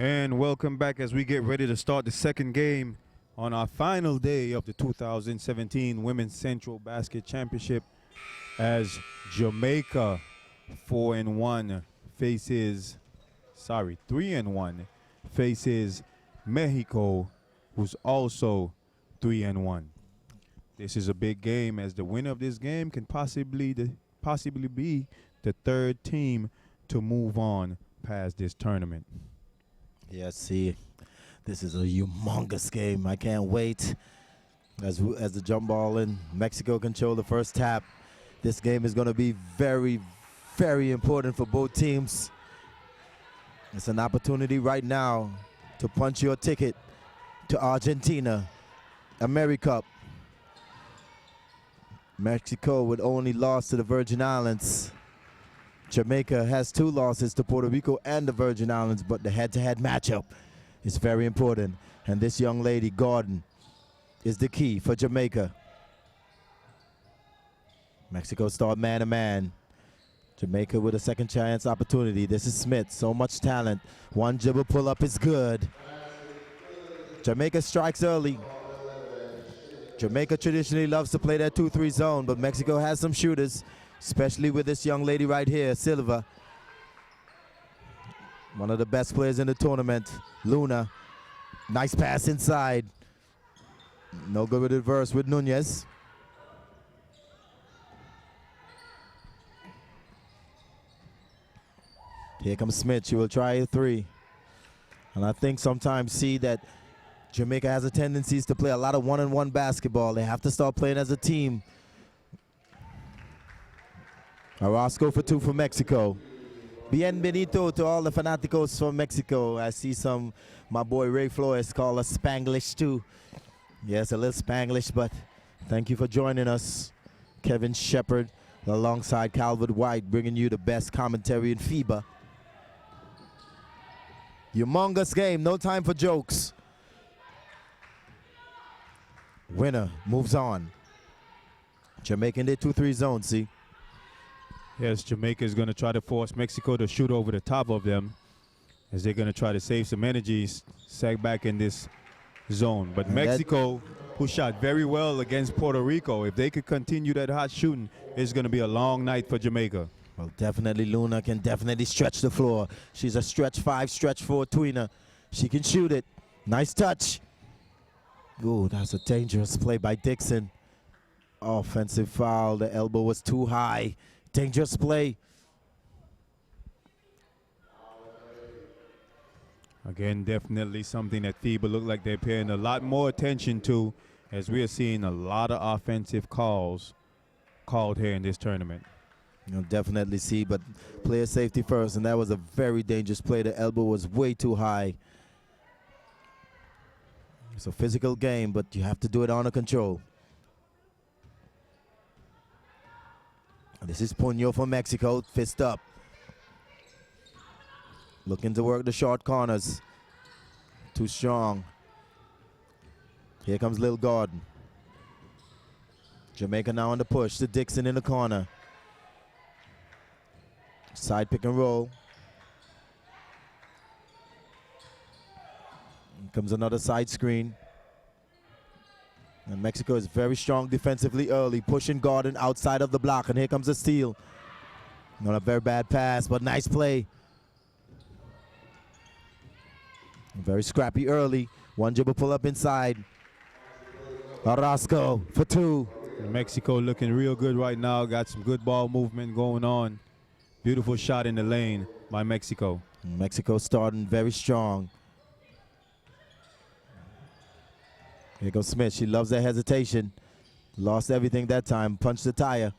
And welcome back as we get ready to start the second game on our final day of the 2017 Women's Centrobasket Championship as Jamaica 3-1 faces Mexico, who's also 3-1. This is a big game as the winner of this game can possibly be the third team to move on past this tournament. Yeah, see, this is a humongous game. I can't wait. As the jump ball in, Mexico control the first tap. This game is going to be very, very important for both teams. It's an opportunity right now to punch your ticket to Argentina, AmeriCup. Mexico with only loss to the Virgin Islands. Jamaica has 2 losses to Puerto Rico and the Virgin Islands, but the head-to-head matchup is very important. And this young lady, Gordon, is the key for Jamaica. Mexico start man-to-man. Jamaica with a second chance opportunity. This is Smith, so much talent. One dribble pull-up is good. Jamaica strikes early. Jamaica traditionally loves to play that 2-3 zone, but Mexico has some shooters, especially with this young lady right here, Silva. One of the best players in the tournament, Luna. Nice pass inside. No good with the reverse with Nunez. Here comes Smith. She will try a 3. And I think sometimes see that Jamaica has a tendency to play a lot of one-on-one basketball. They have to start playing as a team. Orozco for 2 for Mexico. Bienvenido to all the fanaticos from Mexico. I see my boy Ray Flores call us Spanglish too. Yes, a little Spanglish, but thank you for joining us. Kevin Shepard alongside Calvert White bringing you the best commentary in FIBA. Humongous game, no time for jokes. Winner moves on. Jamaica in their 2-3 zone, see? Yes, Jamaica is going to try to force Mexico to shoot over the top of them as they're going to try to save some energy, sag back in this zone. But Mexico, who shot very well against Puerto Rico, if they could continue that hot shooting, it's going to be a long night for Jamaica. Well, definitely Luna can definitely stretch the floor. She's a stretch 5, stretch 4 tweener. She can shoot it. Nice touch. Ooh, that's a dangerous play by Dixon. Offensive foul. The elbow was too high. Dangerous play. Again, definitely something that FIBA look like they're paying a lot more attention to as we are seeing a lot of offensive calls called here in this tournament. You'll definitely see, but player safety first, and that was a very dangerous play. The elbow was way too high. It's a physical game, but you have to do it under control. This is Puño for Mexico, fist up. Looking to work the short corners. Too strong. Here comes Lil Gordon. Jamaica now on the push to Dixon in the corner. Side pick and roll. Here comes another side screen. And Mexico is very strong defensively early, pushing Gordon outside of the block, and here comes a steal. Not a very bad pass, but nice play. Very scrappy early. One dribble pull up inside. Orozco for 2. Mexico looking real good right now. Got some good ball movement going on. Beautiful shot in the lane by Mexico. Mexico starting very strong. Here goes Smith. She loves that hesitation. Lost everything that time. Punched the tire.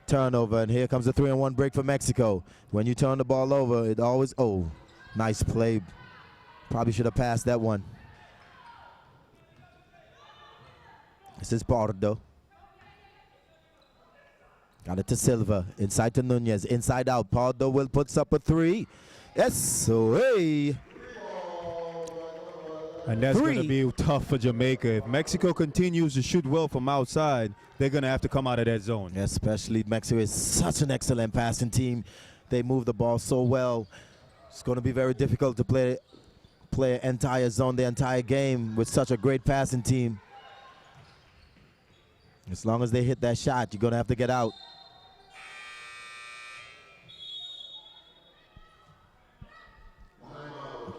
Turnover, and here comes the 3-on-1 break for Mexico. When you turn the ball over, it always, oh, nice play. Probably should have passed that one. This is Pardo. Got it to Silva. Inside to Nunez. Inside out. Pardo will put up a 3. Yes, so hey. And that's going to be tough for Jamaica. If Mexico continues to shoot well from outside, they're going to have to come out of that zone. Yeah, especially Mexico is such an excellent passing team. They move the ball so well. It's going to be very difficult to play an entire zone, the entire game with such a great passing team. As long as they hit that shot, you're going to have to get out.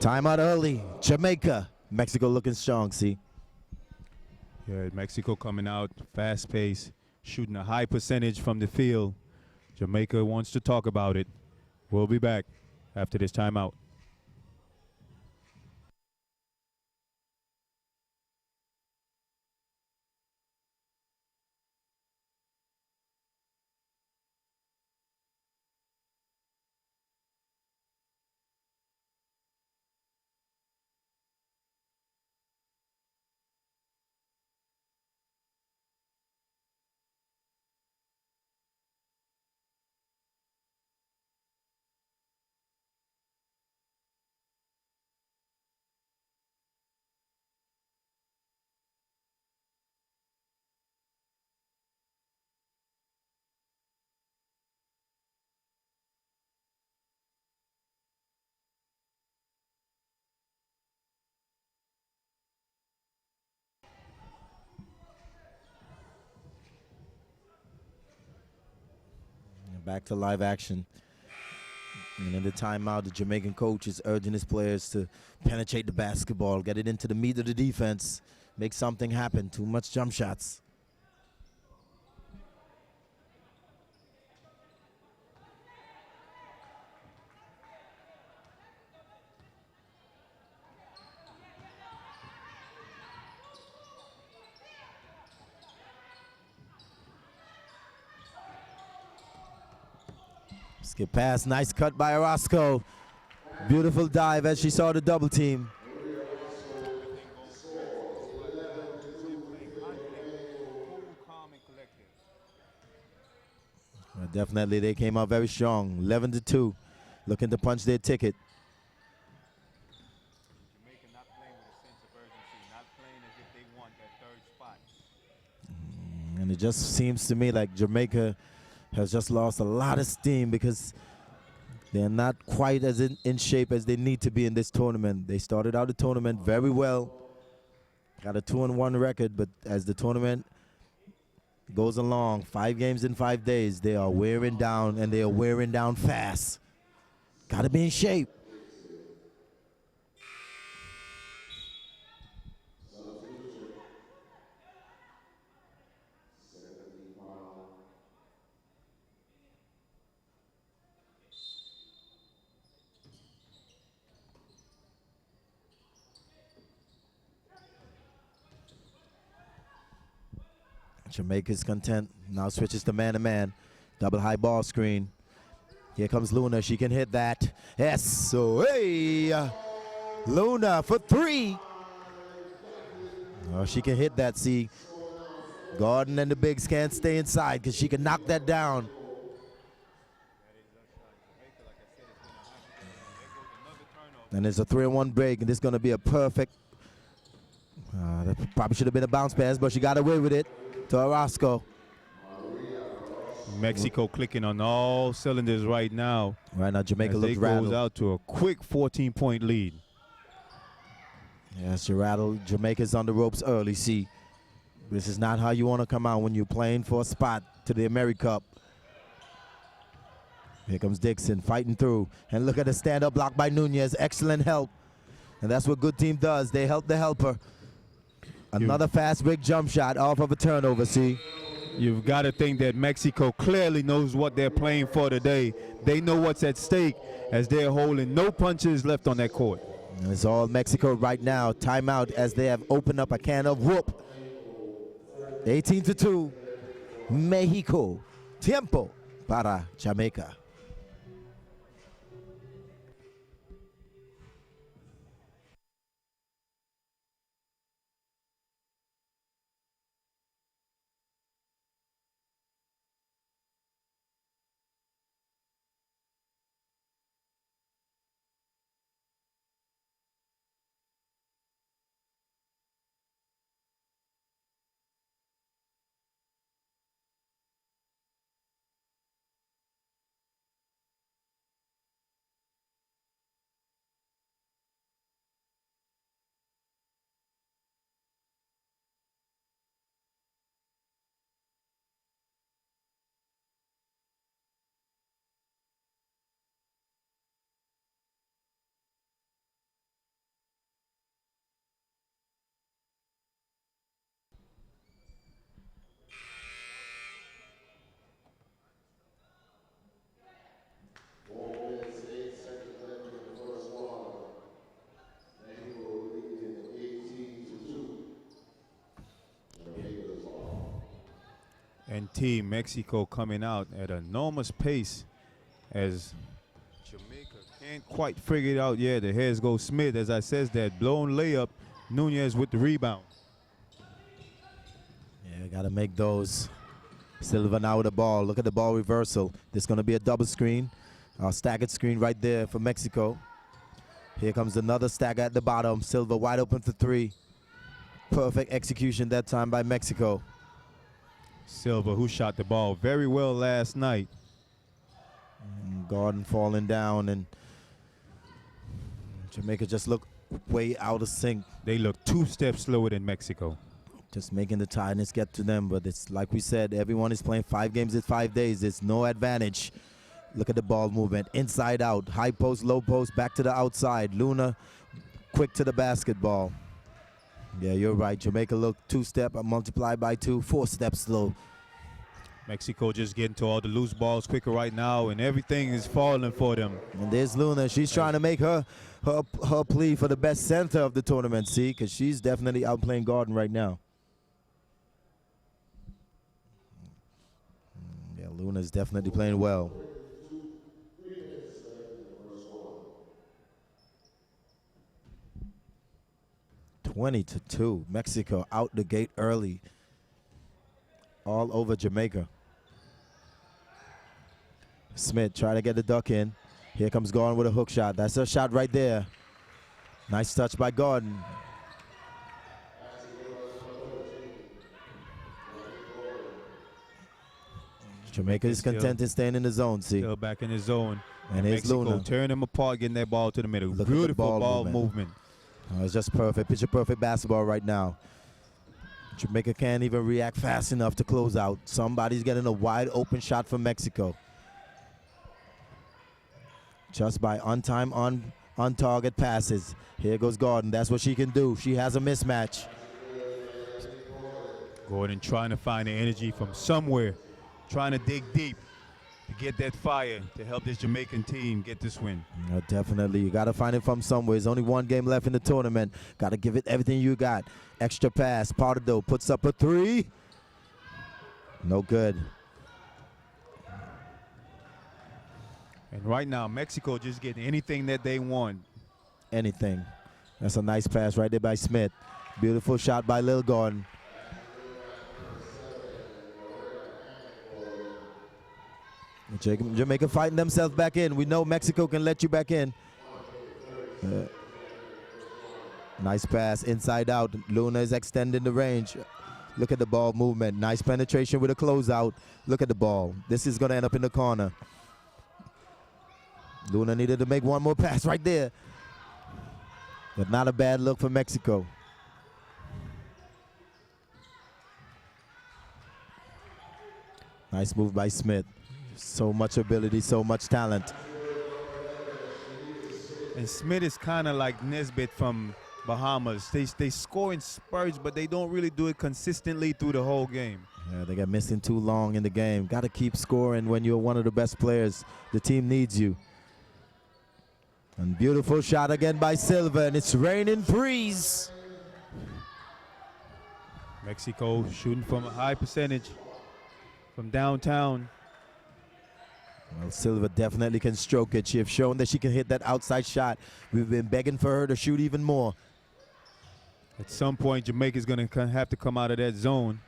Timeout early. Jamaica. Mexico looking strong, see? Yeah, Mexico coming out fast pace, shooting a high percentage from the field. Jamaica wants to talk about it. We'll be back after this timeout. Back to live action. And in the timeout, the Jamaican coach is urging his players to penetrate the basketball, get it into the meat of the defense, make something happen. Too much jump shots. Skip pass, nice cut by Orozco. Beautiful dive as she saw the double team. Definitely, they came out very strong, 11-2, looking to punch their ticket. Jamaica not playing with a sense of urgency, not playing as if they want that third spot. And it just seems to me like Jamaica has just lost a lot of steam because they're not quite as in shape as they need to be in this tournament. They started out the tournament very well, got a 2-1 record, but as the tournament goes along, 5 games in 5 days, they are wearing down, and they are wearing down fast. Got to be in shape. Jamaica's content. Now switches to man-to-man. Double high ball screen. Here comes Luna. She can hit that. Yes. So, hey. Luna for 3. Oh, she can hit that, see. Gordon and the bigs can't stay inside because she can knock that down. And there's a 3-1 break, and this is going to be a perfect. That probably should have been a bounce pass, but she got away with it to Orozco. Mexico clicking on all cylinders right now. Right now, Jamaica looks rattled. Goes out to a quick 14-point lead. Yes, you're rattled. Jamaica's on the ropes early. See, this is not how you want to come out when you're playing for a spot to the AmeriCup. Here comes Dixon fighting through. And look at the stand-up block by Nunez. Excellent help. And that's what good team does. They help the helper. Another fast break jump shot off of a turnover, see. You've got to think that Mexico clearly knows what they're playing for today. They know what's at stake as they're holding no punches left on that court. And it's all Mexico right now. Timeout as they have opened up a can of whoop. 18-2. Mexico. Tiempo para Jamaica. and Team Mexico coming out at an enormous pace as Jamaica can't quite figure it out yet. The heads go Smith, as I says that. Blown layup. Nunez with the rebound. Yeah, got to make those. Silva now with the ball. Look at the ball reversal. There's going to be a double screen. A staggered screen right there for Mexico. Here comes another stagger at the bottom. Silva wide open for three. Perfect execution that time by Mexico. Silva, who shot the ball very well last night. Gordon falling down, and Jamaica just look way out of sync. They look 2 steps slower than Mexico. Just making the tiredness get to them, but it's like we said, everyone is playing 5 games in 5 days. There's no advantage. Look at the ball movement, inside out, high post, low post, back to the outside. Luna quick to the basketball. Yeah, you're right. Jamaica look 2 step, multiplied by 2, 4 steps slow. Mexico just getting to all the loose balls quicker right now, and everything is falling for them. And there's Luna. She's trying to make her plea for the best center of the tournament, see, because she's definitely outplaying Gordon right now. Yeah, Luna's definitely playing well. (20-2). Mexico out the gate early. All over Jamaica. Smith trying to get the duck in. Here comes Gordon with a hook shot. That's a shot right there. Nice touch by Gordon. Jamaica is content in staying in the zone, see. Still back in the zone. And here's Mexico Luna. tearing them apart, getting that ball to the middle. Look at the Beautiful ball movement. Oh, it's just perfect. Picture perfect basketball right now. Jamaica can't even react fast enough to close out. Somebody's getting a wide open shot from Mexico. Just by on target passes. Here goes Gordon. That's what she can do. She has a mismatch. Gordon trying to find the energy from somewhere, trying to dig deep to get that fire to help this Jamaican team get this win. Definitely. You got to find it from somewhere. There's only 1 game left in the tournament. Got to give it everything you got. Extra pass. Pardo puts up a 3. No good. And right now, Mexico just getting anything that they want. Anything. That's a nice pass right there by Smith. Beautiful shot by Lil Gordon. Jamaica fighting themselves back in. We know Mexico can let you back in. Nice pass inside out. Luna is extending the range. Look at the ball movement. Nice penetration with a closeout. Look at the ball. This is going to end up in the corner. Luna needed to make 1 more pass right there. But not a bad look for Mexico. Nice move by Smith. So much ability, so much talent. And Smith is kind of like Nesbitt from Bahamas. They score in spurts, but they don't really do it consistently through the whole game. Yeah, they got missing too long in the game. Got to keep scoring when you're one of the best players. The team needs you. And beautiful shot again by Silva, and it's raining threes. Mexico shooting from a high percentage from downtown. Well, Silva definitely can stroke it. She has shown that she can hit that outside shot. We've been begging for her to shoot even more. At some point, Jamaica's going to have to come out of that zone.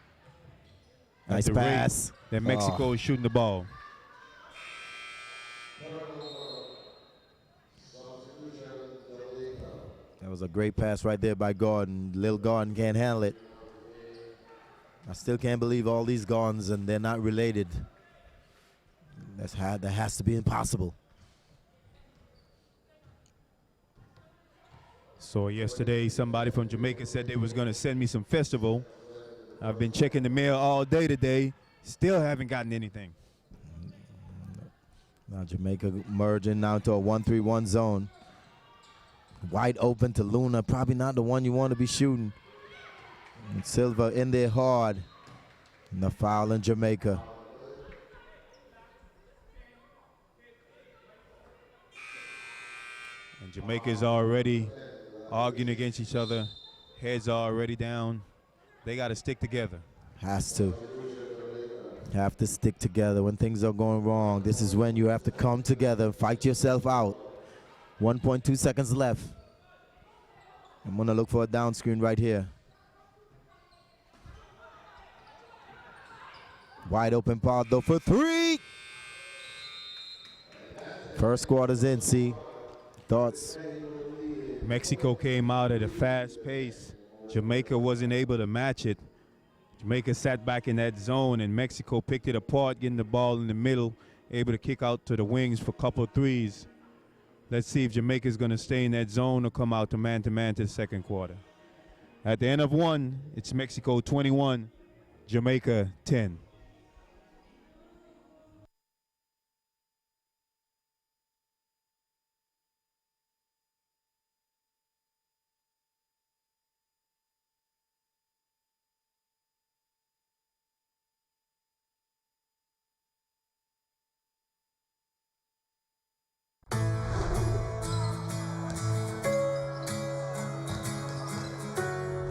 Nice pass. That Mexico is shooting the ball. That was a great pass right there by Gordon. Lil Gordon can't handle it. I still can't believe all these Gordons and they're not related. That has to be impossible. So yesterday, somebody from Jamaica said they was going to send me some festival. I've been checking the mail all day today. Still haven't gotten anything. Now Jamaica merging now into a 1-3-1 zone. Wide open to Luna. Probably not the one you want to be shooting. And Silva in there hard. And the foul in Jamaica. And Jamaica is already arguing against each other. Heads are already down. They got to stick together. Has to. Have to stick together when things are going wrong. This is when you have to come together, fight yourself out. 1.2 seconds left. I'm gonna look for a down screen right here. Wide open Pardo for three. First quarter's in, see. Thoughts? Mexico came out at a fast pace. Jamaica wasn't able to match it. Jamaica sat back in that zone, and Mexico picked it apart, getting the ball in the middle, able to kick out to the wings for a couple of threes. Let's see if Jamaica's going to stay in that zone or come out to man-to-man to the second quarter. At the end of one, it's Mexico 21, Jamaica 10.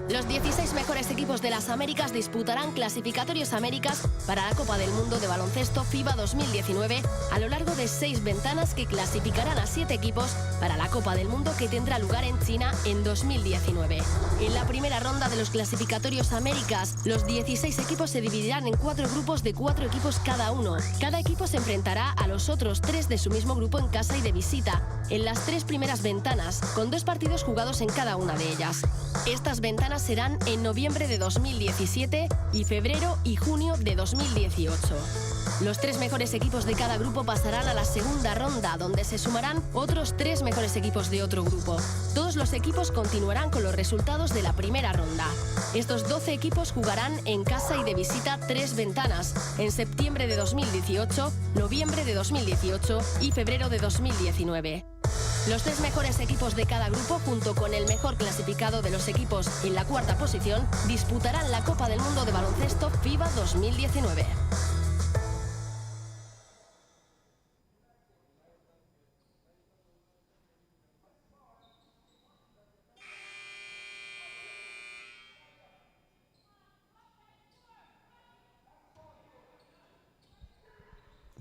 Los 16 mejores equipos de las Américas disputarán clasificatorios Américas para la Copa del Mundo de Baloncesto FIBA 2019 a lo largo de 6 ventanas que clasificarán a 7 equipos para la Copa del Mundo que tendrá lugar en China en 2019. En la primera ronda de los clasificatorios Américas, los 16 equipos se dividirán en 4 grupos de 4 equipos cada uno. Cada equipo se enfrentará a los otros 3 de su mismo grupo en casa y de visita, en las 3 primeras ventanas, con 2 partidos jugados en cada una de ellas. Estas ventanas serán en noviembre de 2017 y febrero y junio de 2018. Los 3 mejores equipos de cada grupo pasarán a la segunda ronda, donde se sumarán otros 3 mejores equipos de otro grupo. Todos los equipos continuarán con los resultados de la primera ronda. Estos 12 equipos jugarán en casa y de visita 3 ventanas, en septiembre de 2018, noviembre de 2018 y febrero de 2019. Los 3 mejores equipos de cada grupo, junto con el mejor clasificado de los equipos en la cuarta posición, disputarán la Copa del Mundo de Baloncesto FIBA 2019.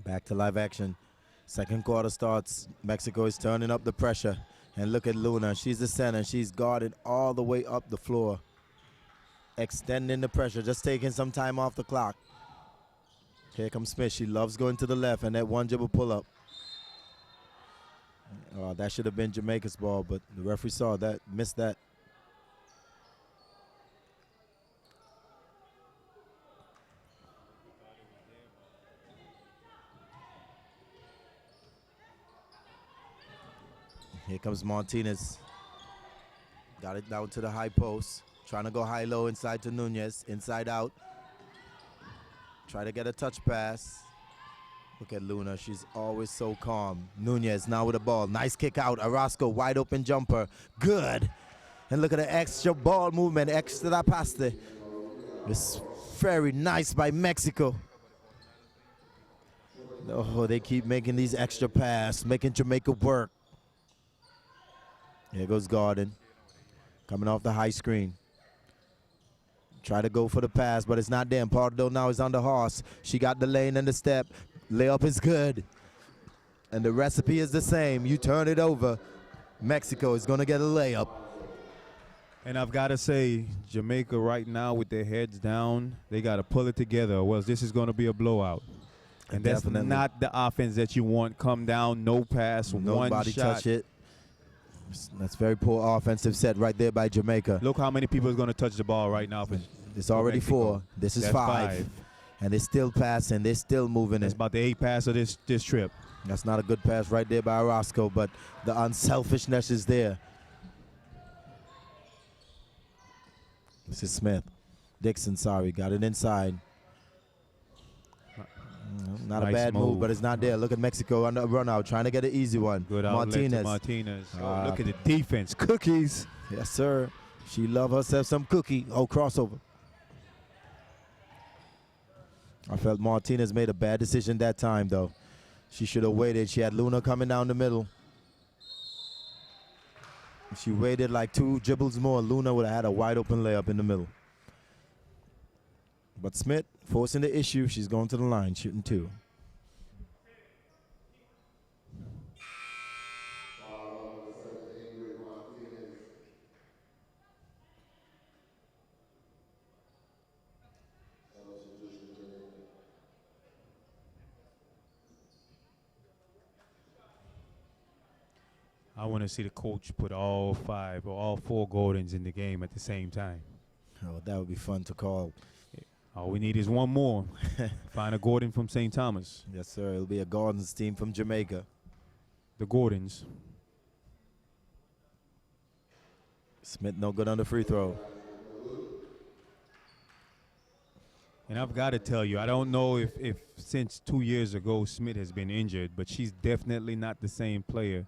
Back to live action. Second quarter starts. Mexico is turning up the pressure. And look at Luna. She's the center. She's guarded all the way up the floor. Extending the pressure, just taking some time off the clock. Here comes Smith. She loves going to the left and that one dribble pull up. Oh, that should have been Jamaica's ball, but the referee saw that, missed that. Here comes Martinez. Got it down to the high post. Trying to go high-low inside to Nunez. Inside out. Try to get a touch pass. Look at Luna. She's always so calm. Nunez now with the ball. Nice kick out. Orozco, wide open jumper. Good. And look at the extra ball movement. Extra paste. It's very nice by Mexico. Oh, they keep making these extra passes, making Jamaica work. Here goes Garden, coming off the high screen. Try to go for the pass, but it's not there. Pardo now is on the horse. She got the lane and the step. Layup is good. And the recipe is the same. You turn it over. Mexico is going to get a layup. And I've got to say, Jamaica right now with their heads down, they got to pull it together, or else this is going to be a blowout. And that's not the offense that you want. Come down, no pass, Nobody one shot. touch it. That's very poor offensive set right there by Jamaica. Look how many people is going to touch the ball right now. It's already Mexico. 4. This is That's 5. And they're still passing. They're still moving It's it. about the 8th pass of this trip. That's not a good pass right there by Orozco, but the unselfishness is there. This is Smith. Dixon, sorry, got it inside. Not Nice a bad move. move, but it's not there. Look at Mexico on the run out, trying to get an easy one. Good outlet to Martinez. Oh, look at the defense. Cookies. Yes, sir. She love herself some cookie. Oh, crossover. I felt Martinez made a bad decision that time, though. She should have waited. She had Luna coming down the middle. If she waited like 2 dribbles more, Luna would have had a wide open layup in the middle. But Smith forcing the issue. She's going to the line, shooting 2. I want to see the coach put all 5 or all 4 Gordons in the game at the same time. Oh, that would be fun to call. All we need is one more. Find a Gordon from St. Thomas. Yes, sir. It'll be a Gardens team from Jamaica. The Gordons. Smith no good on the free throw. And I've got to tell you, I don't know if since 2 years ago Smith has been injured, but she's definitely not the same player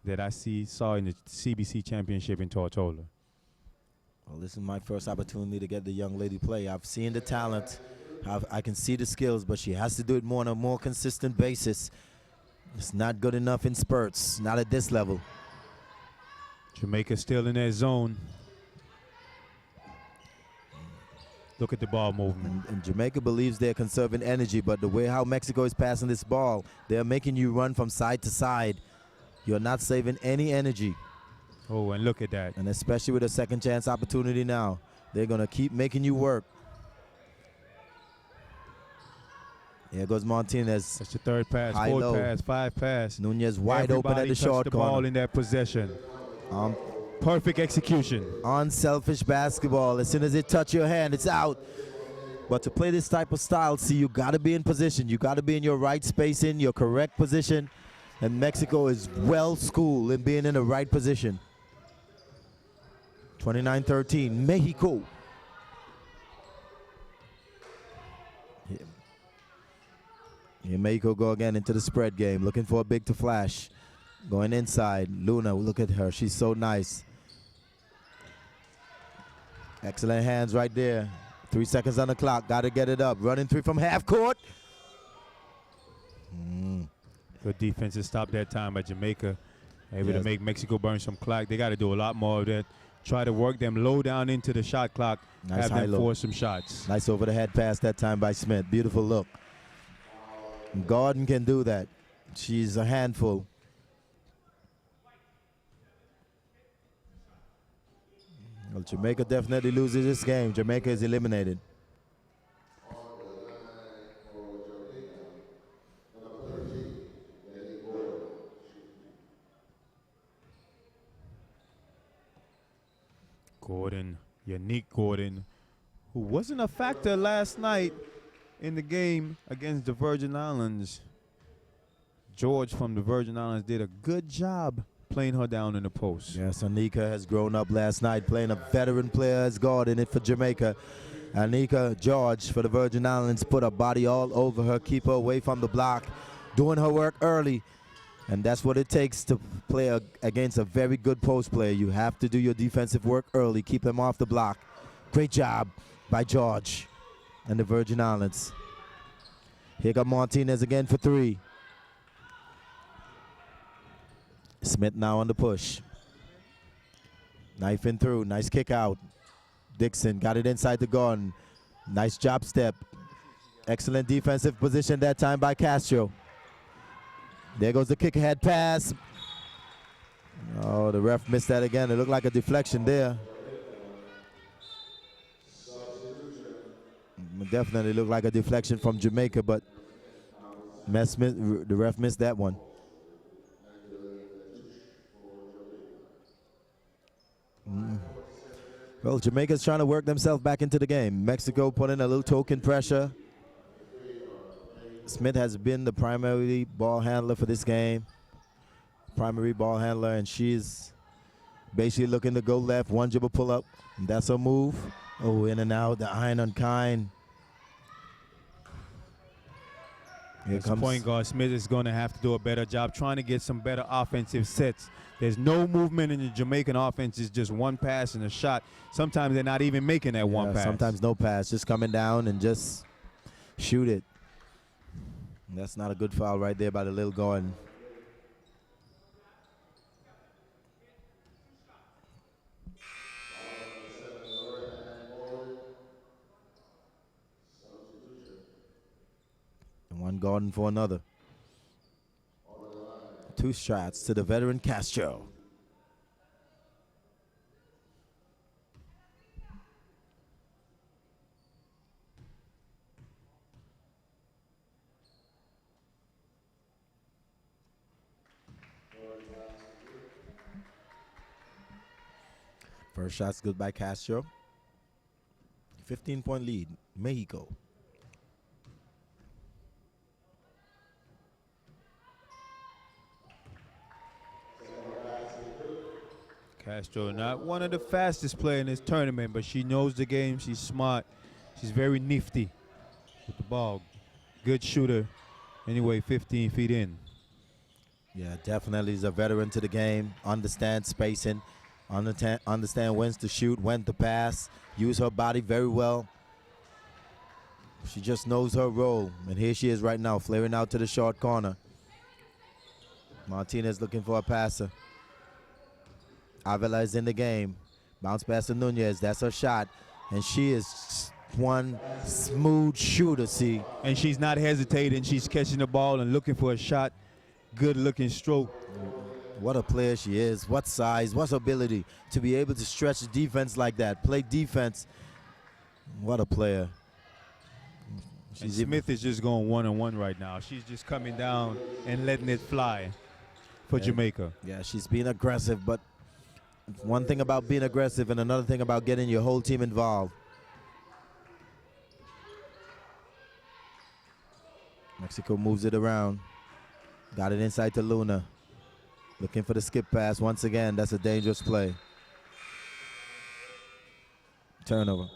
that I saw in the CBC championship in Tortola. Well, this is my first opportunity to get the young lady play. I've seen the talent. I can see the skills, but she has to do it more on a more consistent basis. It's not good enough in spurts, not at this level. Jamaica still in their zone. Look at the ball movement. And Jamaica believes they're conserving energy, but the way how Mexico is passing this ball, they're making you run from side to side. You're not saving any energy. Oh, and look at that. And especially with a second chance opportunity now, they're going to keep making you work. Here goes Martinez. That's the 3rd pass, 4th pass, 5 pass. Nunez wide open at the short the corner. ball in that possession. Perfect execution. Unselfish basketball. As soon as it touch your hand, it's out. But to play this type of style, see, you got to be in position. You got to be in your right spacing, your correct position. And Mexico is well schooled in being in the right position. 29-13, Mexico. Here Mexico go again into the spread game, looking for a big to flash. Going inside, Luna, look at her, she's so nice. Excellent hands right there. 3 seconds on the clock, got to get it up. Running 3 from half court. Good defensive stop that time by Jamaica. Able to make Mexico burn some clock. They got to do a lot more of that. Try to work them low down into the shot clock. Nice have them force some shots. Nice over the head pass that time by Smith. Beautiful look. Gordon can do that. She's a handful. Well, Jamaica definitely loses this game. Jamaica is eliminated. Gordon, Unique Gordon, who wasn't a factor last night in the game against the Virgin Islands. George from the Virgin Islands did a good job playing her down in the post. Yes, Anika has grown up last night playing a veteran player as guard in it for Jamaica. Anika George for the Virgin Islands put her body all over her, keep her away from the block, doing her work early. And that's what it takes to play against a very good post player. You have to do your defensive work early, keep them off the block. Great job by George and the Virgin Islands. Here comes Martinez again for 3. Smith now on the push. Knifing through, nice kick out. Dixon got it inside the gun. Nice job step. Excellent defensive position that time by Castro. There goes the kick ahead pass. Oh, the ref missed that again. It looked like a deflection there. It definitely looked like a deflection from Jamaica, but the ref missed that one. Well, Jamaica's trying to work themselves back into the game. Mexico putting a little token pressure. Smith has been the primary ball handler for this game. Primary ball handler, and she's basically looking to go left, one dribble pull up, and that's her move. Oh, in and out, the iron unkind. Here As comes point guard, Smith is going to have to do a better job trying to get some better offensive sets. There's no movement in the Jamaican offense. It's just one pass and a shot. Sometimes they're not even making that one pass. Sometimes no pass, just coming down and just shoot it. That's not a good foul right there by the little Gordon. Gordon for another. 2 shots to the veteran Castro. First shot's good by Castro. 15-point lead, Mexico. Castro, not one of the fastest players in this tournament, but she knows the game. She's smart. She's very nifty with the ball. Good shooter. Anyway, 15 feet in. Yeah, definitely is a veteran to the game. Understands spacing. Understand when to shoot, when to pass. Use her body very well. She just knows her role. And here she is right now, flaring out to the short corner. Martinez looking for a passer. Avila is in the game. Bounce pass to Nunez. That's her shot. And she is one smooth shooter, see. And she's not hesitating. She's catching the ball and looking for a shot. Good looking stroke. What a player she is. What size, what ability to be able to stretch the defense like that. Play defense. What a player. Smith is just going one-on-one right now. She's just coming down and letting it fly for Jamaica. Yeah, she's being aggressive, but one thing about being aggressive and another thing about getting your whole team involved. Mexico moves it around. Got it inside to Luna. Looking for the skip pass once again. That's a dangerous play. Turnover.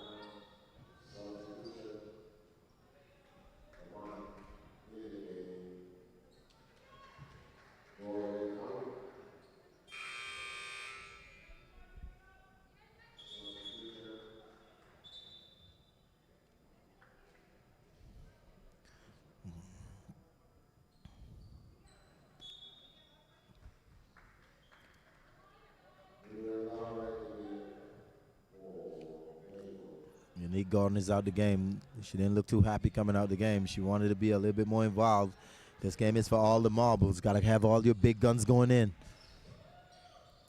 Unique Gordon is out the game. She didn't look too happy coming out the game. She wanted to be a little bit more involved. This game is for all the marbles. Got to have all your big guns going in.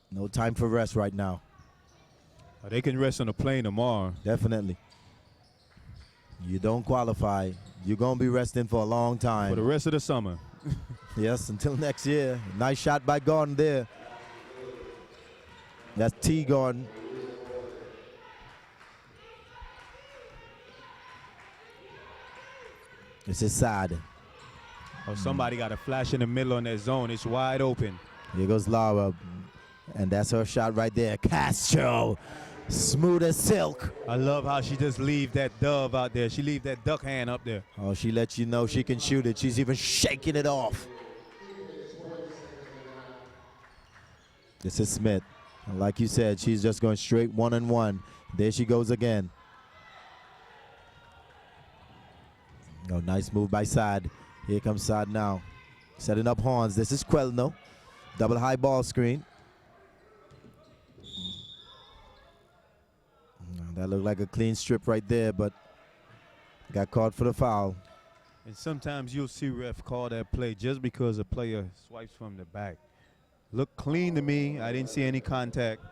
No time for rest right now. They can rest on the plane tomorrow. Definitely. You don't qualify, you're going to be resting for a long time. For the rest of the summer. Yes, until next year. Nice shot by Gordon there. That's T. Gordon. This is sad. Oh, somebody got a flash in the middle on that zone. It's wide open. Here goes Lara. And that's her shot right there. Castro, smooth as silk. I love how she just leave that dove out there. She leave that duck hand up there. Oh, she lets you know she can shoot it. She's even shaking it off. This is Smith. And like you said, she's just going straight one-on-one. There she goes again. Oh, nice move by Sad. Here comes Sad now. Setting up horns. This is Quelno. Double high ball screen. That looked like a clean strip right there, but got caught for the foul. And sometimes you'll see ref call that play just because a player swipes from the back. Looked clean to me. I didn't see any contact.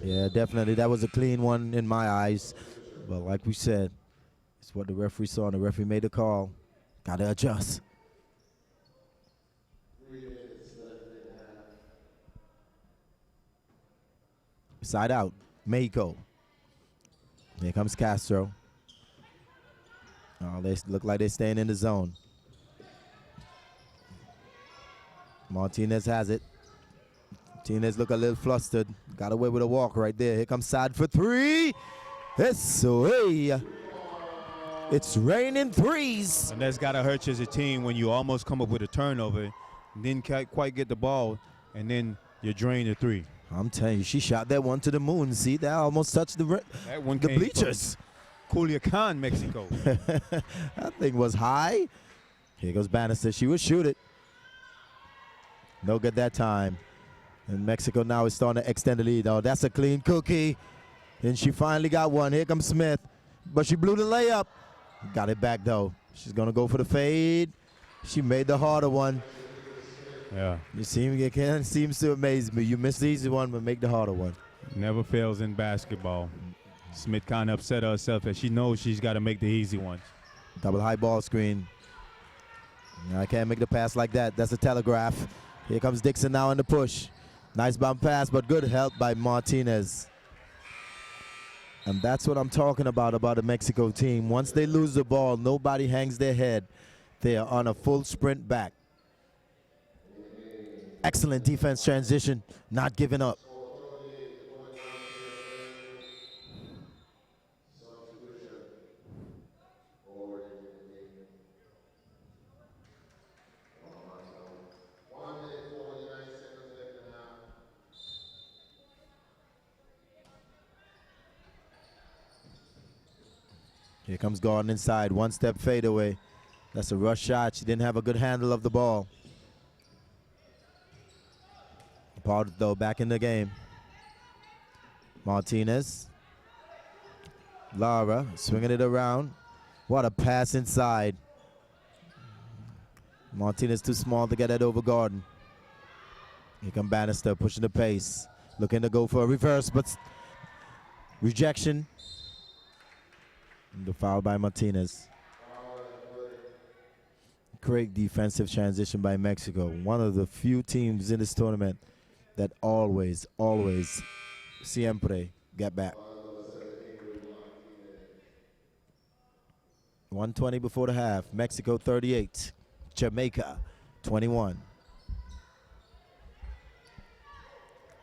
Yeah, definitely. That was a clean one in my eyes. But like we said, it's what the referee saw, and the referee made a call. Got to adjust. Side out, Mexico. Here comes Castro. Oh, they look like they're staying in the zone. Martinez has it. Martinez look a little flustered. Got away with a walk right there. Here comes Sad for three. It's away. It's raining threes. And that's got to hurt you as a team when you almost come up with a turnover, and didn't quite get the ball, and then you drain the three. I'm telling you, she shot that one to the moon. See, that almost touched the bleachers. Culiacan, Mexico. That thing was high. Here goes Bannister. She will shoot it. No good that time. And Mexico now is starting to extend the lead. Oh, that's a clean cookie. And she finally got one. Here comes Smith. But she blew the layup. Got it back, though. She's going to go for the fade. She made the harder one. Yeah. It kind of seems to amaze me. You miss the easy one, but make the harder one. Never fails in basketball. Smith kind of upset herself as she knows she's got to make the easy ones. Double high ball screen. I can't make the pass like that. That's a telegraph. Here comes Dixon now in the push. Nice bounce pass, but good help by Martinez. And that's what I'm talking about the Mexico team. Once they lose the ball, nobody hangs their head. They are on a full sprint back. Excellent defense transition, not giving up. Here comes Gordon inside, one-step fadeaway. That's a rush shot. She didn't have a good handle of the ball. Part though, back in the game. Martinez. Lara swinging it around. What a pass inside. Martinez too small to get it over Gordon. Here comes Bannister pushing the pace. Looking to go for a reverse, but rejection. And the foul by Martinez. Great defensive transition by Mexico. One of the few teams in this tournament that always, siempre get back. 1:20 before the half. Mexico 38, Jamaica 21.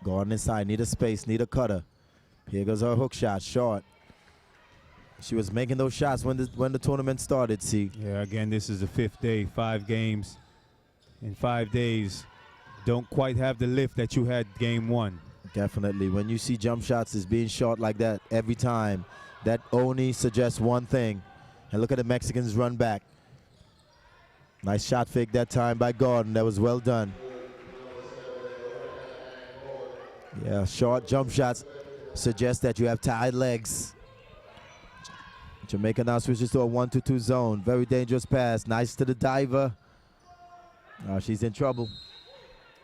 Gordon inside, need a space, need a cutter. Here goes her hook shot, short. She was making those shots when the tournament started, see. Yeah, again, this is the 5th day, 5 games in 5 days. Don't quite have the lift that you had game 1. Definitely. When you see jump shots is being shot like that every time, that only suggests one thing. And look at the Mexicans run back. Nice shot fake that time by Gordon. That was well done. Yeah, short jump shots suggest that you have tied legs. Jamaica now switches to a 1-2-2 zone. Very dangerous pass. Nice to the diver. Oh, she's in trouble.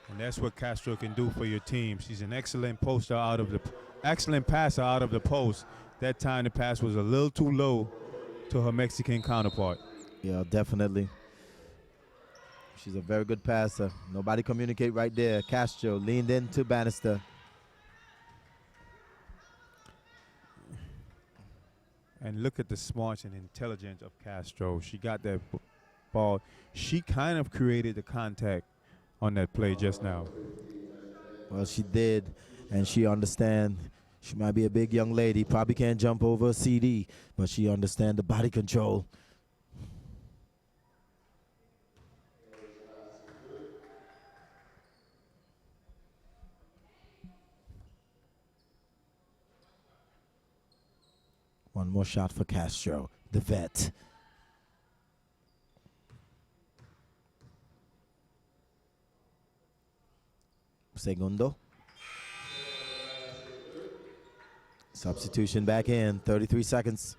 And that's what Castro can do for your team. She's an excellent passer out of the post. That time the pass was a little too low to her Mexican counterpart. Yeah, definitely. She's a very good passer. Nobody communicate right there. Castro leaned into Bannister. And look at the smarts and intelligence of Castro. She got that ball. She kind of created the contact on that play just now. Well, she did, and she understands. She might be a big young lady, probably can't jump over a CD, but she understands the body control. One more shot for Castro, the vet. Segundo. Substitution back in, 33 seconds.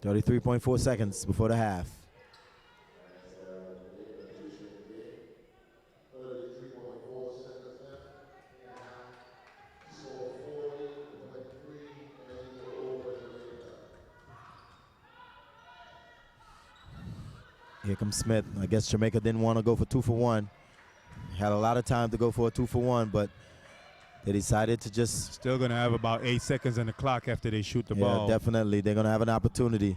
33.4 seconds before the half. Here comes Smith. I guess Jamaica didn't want to go for 2 for 1. Had a lot of time to go for a 2 for 1, but they decided to just... Still going to have about 8 seconds on the clock after they shoot the ball. Yeah, definitely. They're going to have an opportunity.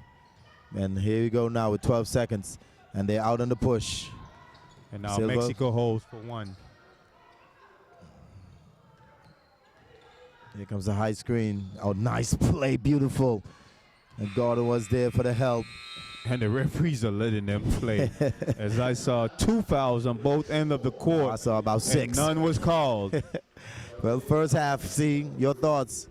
And here we go now with 12 seconds, and they're out on the push. And now Silva. Mexico holds for 1. Here comes the high screen. Oh, nice play. Beautiful. And Gordon was there for the help. And the referees are letting them play. As I saw 2 fouls on both ends of the court. I saw about 6. And none was called. Well, first half, see, your thoughts.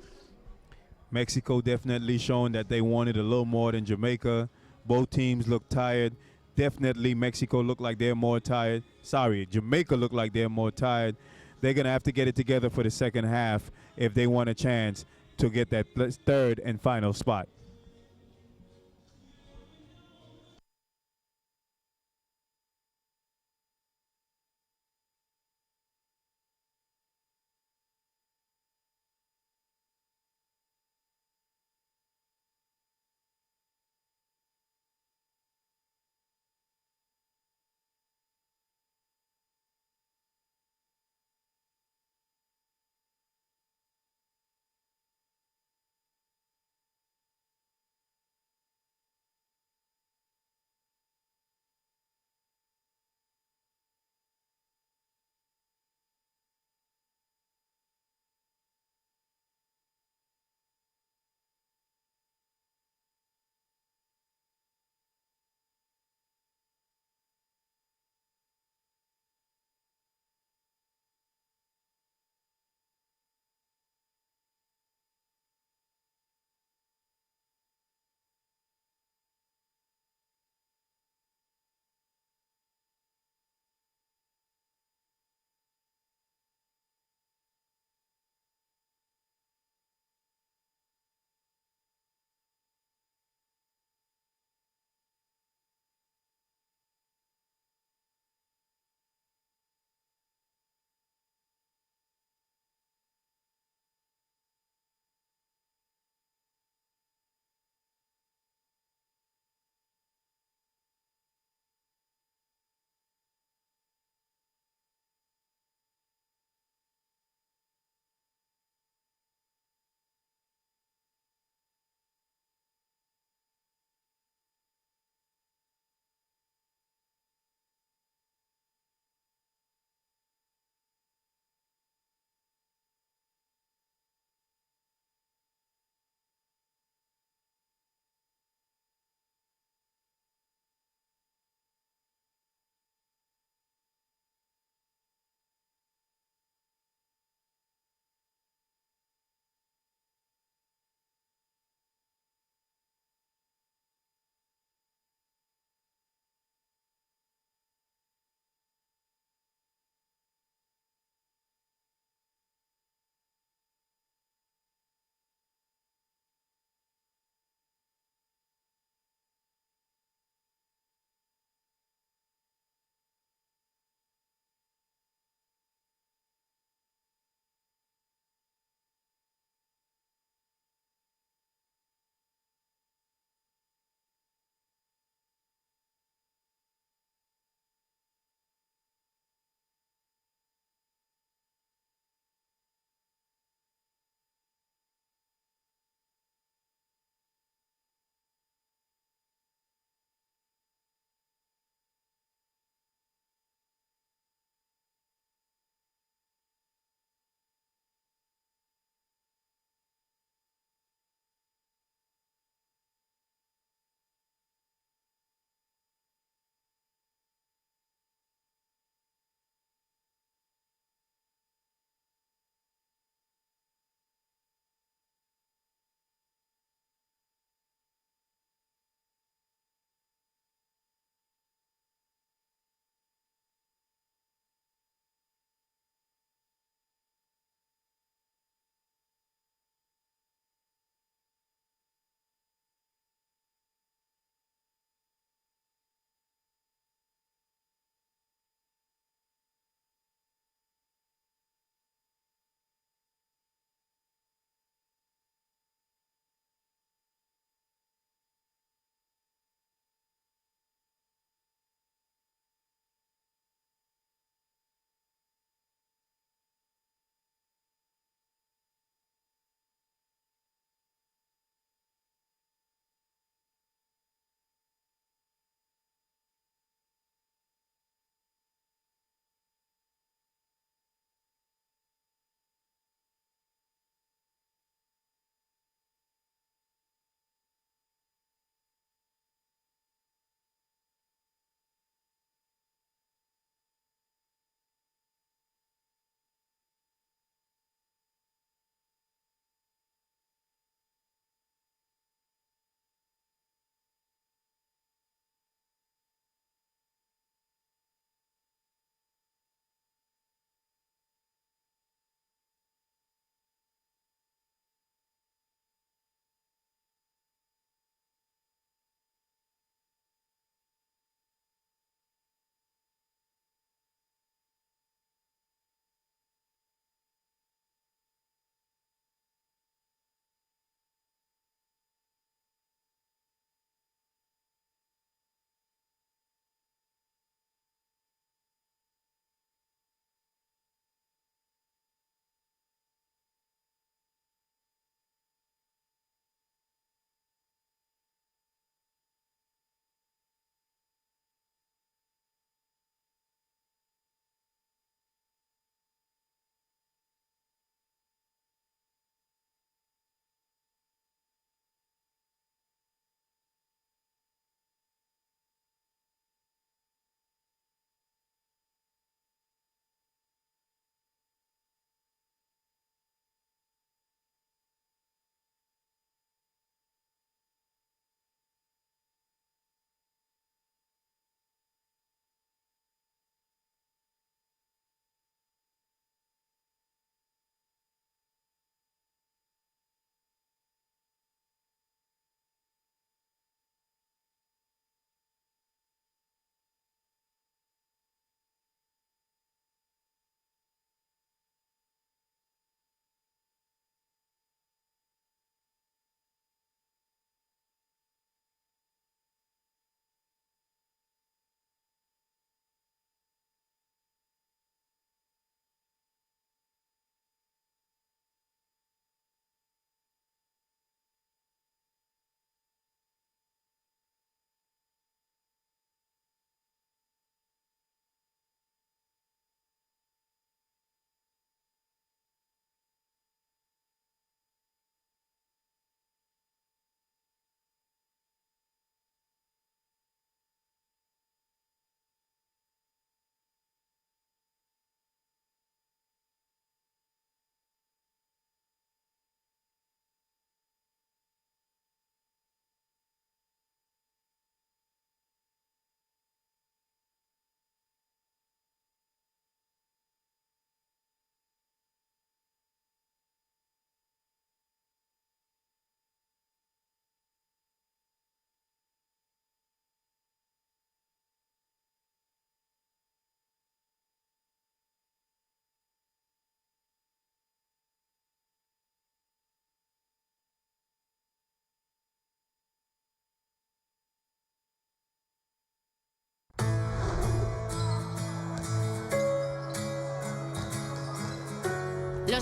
Mexico definitely showing that they wanted a little more than Jamaica. Both teams look tired. Definitely Mexico look like they're more tired. Sorry, Jamaica look like they're more tired. They're going to have to get it together for the second half if they want a chance to get that third and final spot.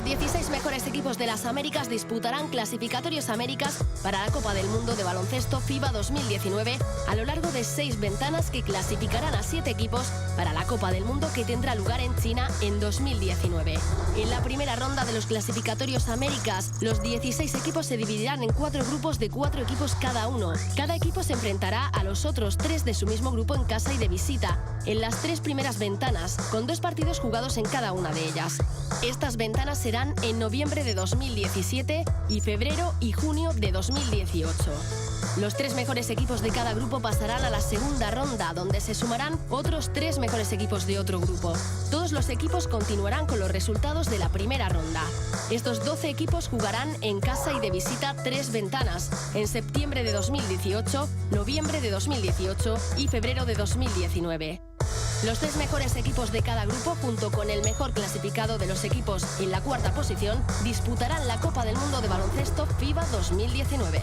Los 16 mejores equipos de las Américas disputarán clasificatorios Américas para la Copa del Mundo de Baloncesto FIBA 2019 a lo largo de 6 ventanas que clasificarán a 7 equipos para la Copa del Mundo que tendrá lugar en China en 2019. En la primera ronda de los clasificatorios Américas, los 16 equipos se dividirán en 4 grupos de 4 equipos cada uno. Cada equipo se enfrentará a los otros 3 de su mismo grupo en casa y de visita, en las 3 primeras ventanas, con 2 partidos jugados en cada una de ellas. Estas ventanas serán en noviembre de 2017 y febrero y junio de 2018. Los 3 mejores equipos de cada grupo pasarán a la segunda ronda, donde se sumarán otros 3 mejores equipos de otro grupo. Todos los equipos continuarán con los resultados de la primera ronda. Estos 12 equipos jugarán en casa y de visita 3 ventanas, en septiembre de 2018, noviembre de 2018 y febrero de 2019. Los 3 mejores equipos de cada grupo, junto con el mejor clasificado de los equipos en la cuarta posición, disputarán la Copa del Mundo de Baloncesto FIBA 2019.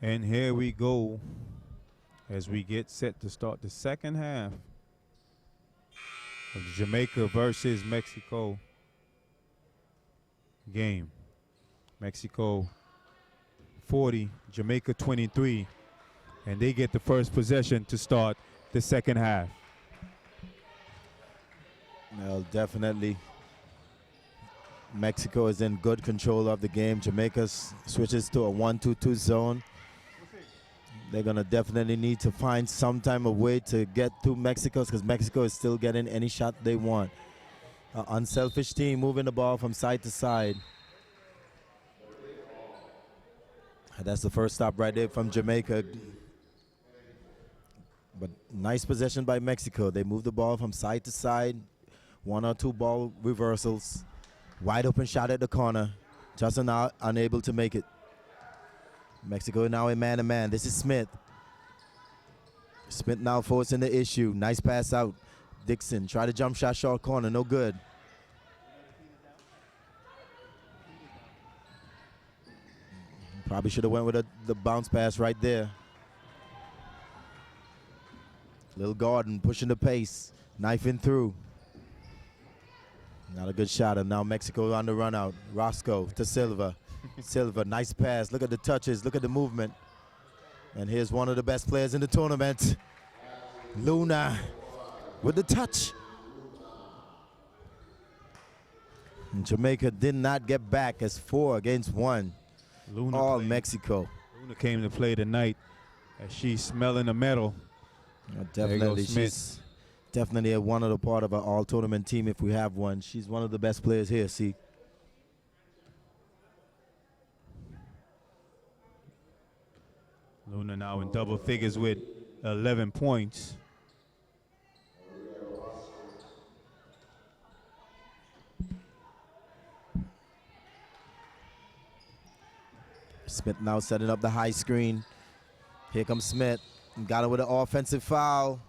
And here we go as we get set to start the second half of the Jamaica versus Mexico game. Mexico 40, Jamaica 23, and they get the first possession to start the second half. Well, definitely Mexico is in good control of the game. Jamaica switches to a 1-2-2 zone. They're going to definitely need to find some type of way to get to Mexico, because Mexico is still getting any shot they want. An unselfish team moving the ball from side to side. That's the first stop right there from Jamaica. But nice possession by Mexico. They move the ball from side to side. 1 or 2 ball reversals. Wide open shot at the corner. Just unable to make it. Mexico now in man-to-man. This is Smith. Smith now forcing the issue. Nice pass out. Dixon try to jump shot short corner. No good. Probably should have went with the bounce pass right there. Little Gordon pushing the pace. Knifing through. Not a good shot. And now Mexico on the run out. Roscoe to Silva. Silva, nice pass. Look at the touches. Look at the movement. And here's one of the best players in the tournament. Luna with the touch. And Jamaica did not get back as 4 against 1. Luna All played. Mexico. Luna came to play tonight as she's smelling the medal. Definitely, Smith. she's definitely one of the part of our all-tournament team if we have one. She's one of the best players here, see. Luna now in double figures with 11 points. Smith now setting up the high screen. Here comes Smith. Got it with an offensive foul.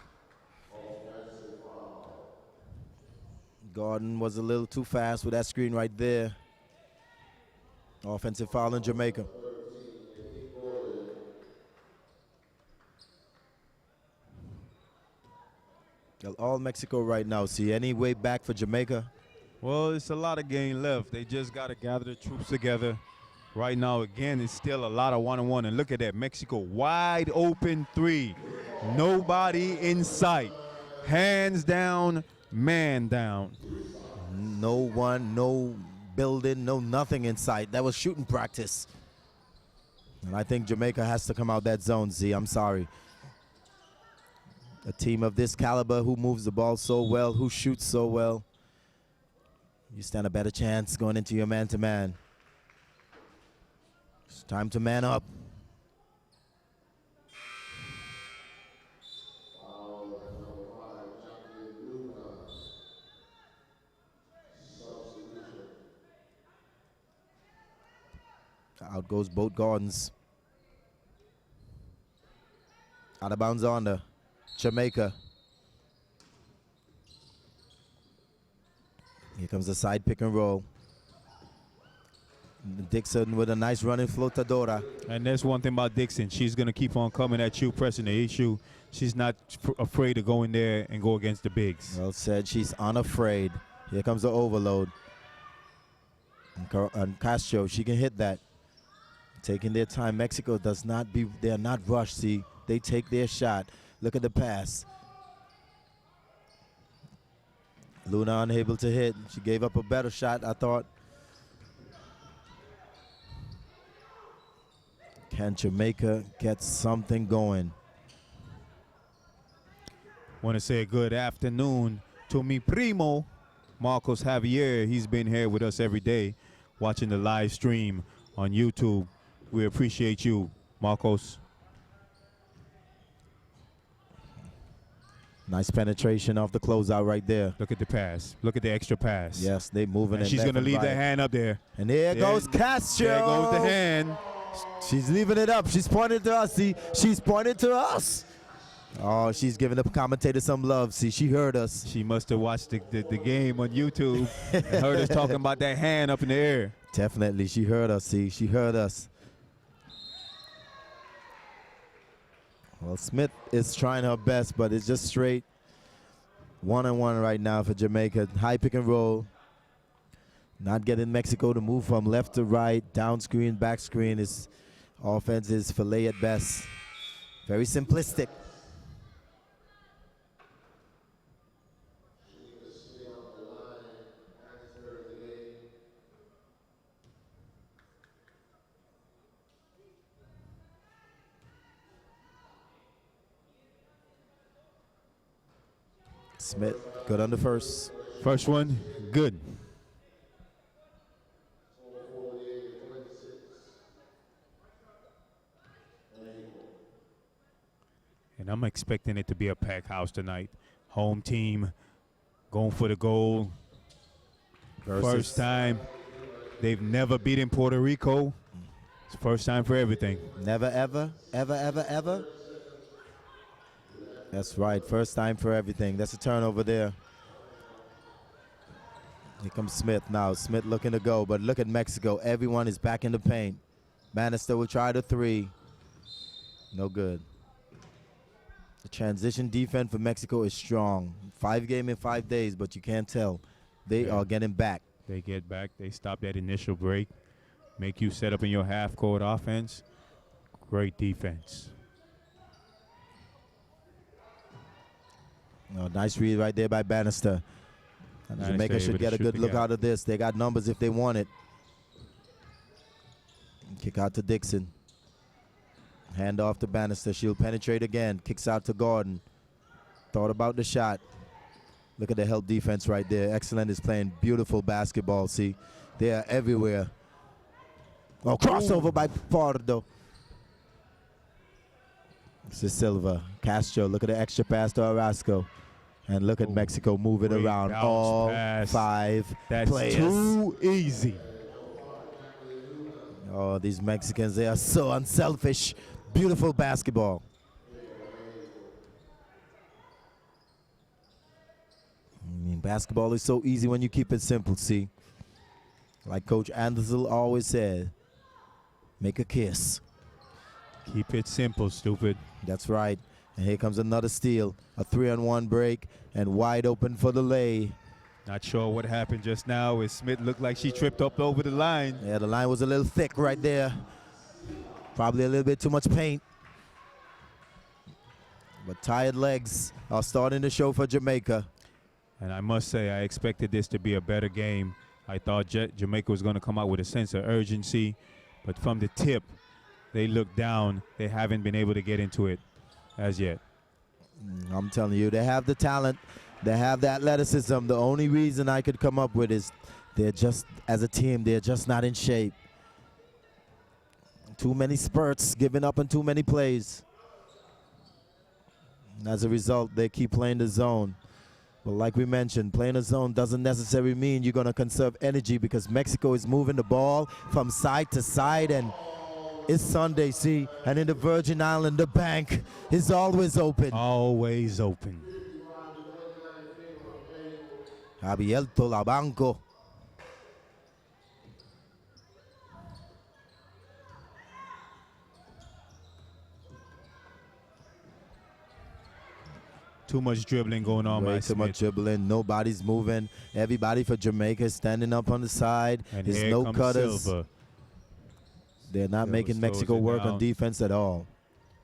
Gordon was a little too fast with that screen right there. Offensive foul in Jamaica. All Mexico right now. See any way back for Jamaica? Well, it's a lot of game left. They just got to gather the troops together. Right now, again, it's still a lot of one-on-one. And look at that, Mexico wide open 3. Nobody in sight. Hands down, man down. No one, no building, no nothing in sight. That was shooting practice. And I think Jamaica has to come out that zone, Z. I'm sorry. A team of this caliber who moves the ball so well, who shoots so well, you stand a better chance going into your man-to-man. It's time to man up. Out goes both Gordons. Out of bounds on the Jamaica. Here comes the side pick and roll. Dixon with a nice running flotadora. And that's one thing about Dixon. She's going to keep on coming at you, pressing the issue. She's not afraid to go in there and go against the bigs. Well said. She's unafraid. Here comes the overload. And Castro, she can hit that. Taking their time. Mexico does not be, they're not rushed. See, they take their shot. Look at the pass. Luna unable to hit. She gave up a better shot, I thought. Can Jamaica get something going? Want to say a good afternoon to mi primo, Marcos Javier. He's been here with us every day watching the live stream on YouTube. We appreciate you, Marcos. Nice penetration off the closeout right there. Look at the pass. Look at the extra pass. Yes, they moving And it. she's going to leave that hand up there. And there goes Castro. There goes the hand. She's leaving it up. She's pointing to us. See, she's pointing to us. Oh, she's giving the commentator some love. See, she heard us. She must have watched the game on YouTube and heard us talking about that hand up in the air. Definitely, she heard us. See, she heard us. Well, Smith is trying her best, but it's just straight one-on-one right now for Jamaica. High pick and roll. Not getting Mexico to move from left to right, down screen, back screen. His offense is filet at best. Very simplistic. Smith, good on the first. First one, good. And I'm expecting it to be a packed house tonight. Home team going for the goal. First time. They've never beaten Puerto Rico. It's first time for everything. Never, ever, ever, ever, ever. That's right, first time for everything. That's a turnover there. Here comes Smith now. Smith looking to go, but look at Mexico. Everyone is back in the paint. Bannister will try the three. No good. The transition defense for Mexico is strong. 5 games in 5 days, but you can't tell. They are getting back. They get back. They stop that initial break. Make you set up in your half-court offense. Great defense. Oh, nice read right there by Bannister. And Bannister Jamaica should able to get a shoot good the look gap. out of this. They got numbers if they want it. Kick out to Dixon. Hand off to Bannister. She'll penetrate again. Kicks out to Gordon. Thought about the shot. Look at the help defense right there. Excellent is playing beautiful basketball. See, they are everywhere. Oh, crossover by Pardo. This is Silva. Castro, look at the extra pass to Orozco. And look at Mexico moving Great around. bounce All pass. 5 That's players. too easy. Oh, these Mexicans, they are so unselfish. Beautiful basketball. I mean, basketball is so easy when you keep it simple, see? Like Coach Anderson always said, make a kiss. Keep it simple, stupid. That's right. And here comes another steal. A 3-on-1 break and wide open for the lay. Not sure what happened just now. As Smith looked like she tripped up over the line. Yeah, the line was a little thick right there. Probably a little bit too much paint. But tired legs are starting to show for Jamaica. And I must say, I expected this to be a better game. I thought Jamaica was going to come out with a sense of urgency. But from the tip, they look down. They haven't been able to get into it as yet. I'm telling you, they have the talent. They have the athleticism. The only reason I could come up with is they're just, as a team, they're just not in shape. Too many spurts, giving up on too many plays. And as a result, they keep playing the zone. But like we mentioned, playing a zone doesn't necessarily mean you're going to conserve energy, because Mexico is moving the ball from side to side, and it's Sunday, see? And in the Virgin Island, the bank is always open. Always open. Abierto la banco. Too much dribbling going on by Way too Smith. much dribbling. Nobody's moving. Everybody for Jamaica is standing up on the side. And There's here no comes cutters. Silva. They're not Silva making slows Mexico it work on down. defense at all.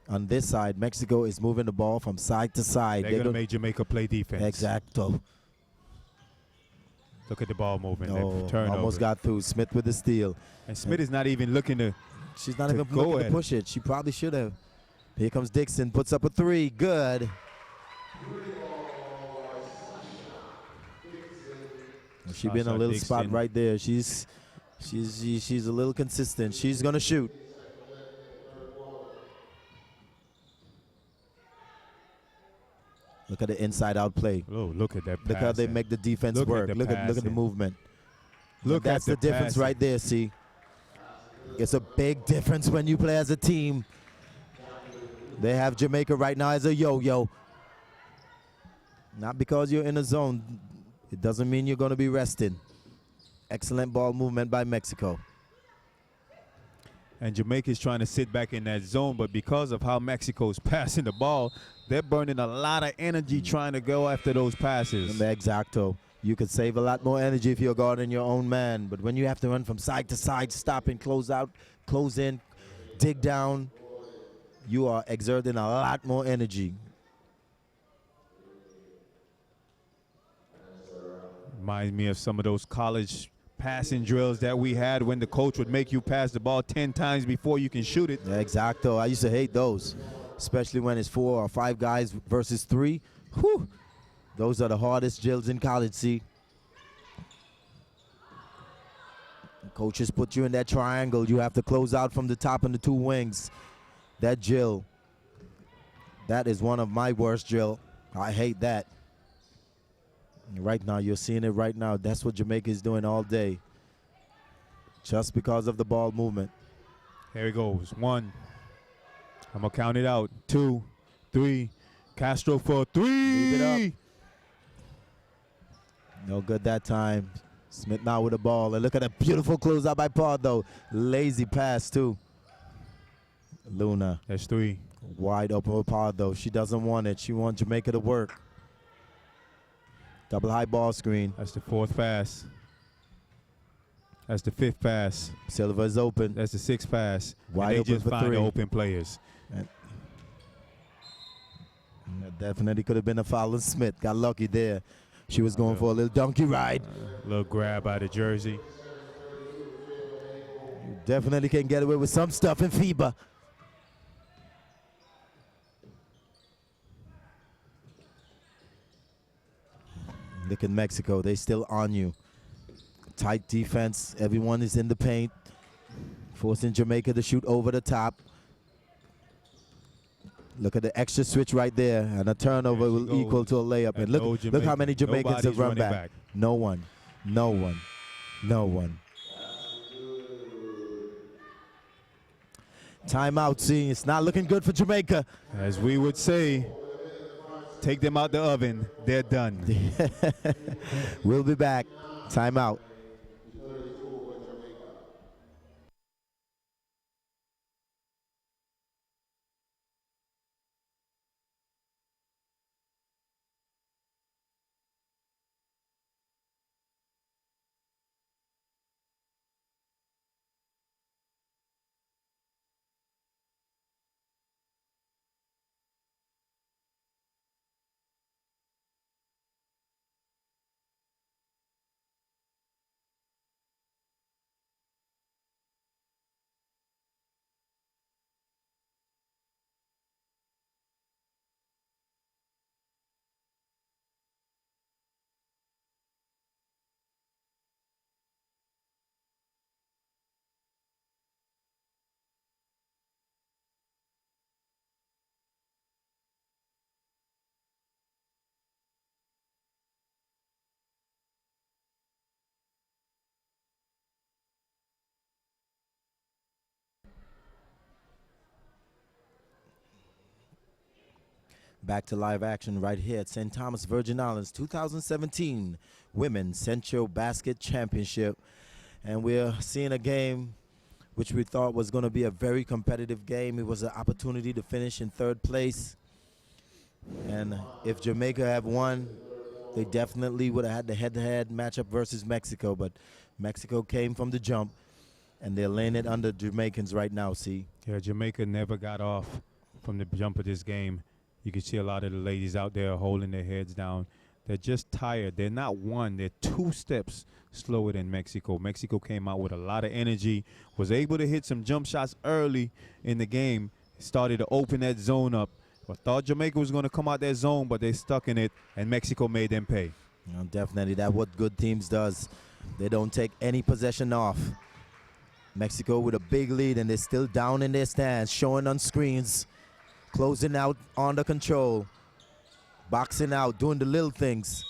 On this side, Mexico is moving the ball from side to side. They're going to make Jamaica play defense. Exacto. Look at the ball movement. Oh, Turnover. almost got through. Smith with the steal. And Smith is not even looking to. She's not to even go looking at to it. push it. She probably should have. Here comes Dixon. Puts up a 3. Good. She's been a little spot Dixon. right there. She's a little consistent. She's gonna shoot. Look at the inside-out play. Oh, look at that. Look how they passing. make the defense Look at work. the Look at the passing. movement. Look That's at the difference passing. right there. See, it's a big difference when you play as a team. They have Jamaica right now as a yo-yo. Not because you're in a zone, it doesn't mean you're going to be resting. Excellent ball movement by Mexico. and Jamaica's trying to sit back in that zone, but because of how Mexico's passing the ball, they're burning a lot of energy trying to go after those passes. Exacto. You could save a lot more energy if you're guarding your own man, but when you have to run from side to side, stop and close out, close in, dig down, you are exerting a lot more energy. Reminds me of some of those college passing drills that we had when the coach would make you pass the ball 10 times before you can shoot it. Yeah, exacto. I used to hate those, especially when it's 4 or 5 guys versus 3. Whew. Those are the hardest drills in college, see. Coaches put you in that triangle. You have to close out from the top and the 2 wings. That drill, that is one of my worst drill. I hate that. Right now, you're seeing it right now. That's what Jamaica is doing all day. Just because of the ball movement. Here he goes. 1. I'm going to count it out. 2, 3. Castro for 3. Leave it up. No good that time. Smith now with the ball. And look at that beautiful closeout by Pardo. Lazy pass, too. Luna. That's 3. Wide open with Pardo. She doesn't want it. She wants Jamaica to work. Double high ball screen. That's the 4th pass. That's the 5th pass. Silva is open. That's the 6th pass. Wide and they open just for find 3. the open players. That definitely could have been a foul on Smith. Got lucky there. She was going for a little donkey ride. Little grab out of jersey. You definitely can get away with some stuff in FIBA. Look at Mexico. They still on you. Tight defense. Everyone is in the paint. Forcing Jamaica to shoot over the top. Look at the extra switch right there, and a turnover will equal to a layup. And look how many Jamaicans have run back. No one. No one. No one. Timeout, see. It's not looking good for Jamaica. As we would say, take them out the oven. They're done. We'll be back. Timeout. Back to live action right here at St. Thomas Virgin Islands 2017 Women's Centrobasket Championship. And we're seeing a game which we thought was going to be a very competitive game. It was an opportunity to finish in 3rd place. And if Jamaica had won, they definitely would have had the head-to-head matchup versus Mexico. But Mexico came from the jump, and they're laying it under Jamaicans right now, see? Yeah, Jamaica never got off from the jump of this game. You can see a lot of the ladies out there holding their heads down. They're just tired. They're not 1. They're 2 steps slower than Mexico. Mexico came out with a lot of energy, was able to hit some jump shots early in the game, started to open that zone up. I thought Jamaica was going to come out that zone, but they stuck in it, and Mexico made them pay. Definitely. That's what good teams does. They don't take any possession off. Mexico with a big lead, and they're still down in their stands, showing on screens. Closing out under control, boxing out, doing the little things.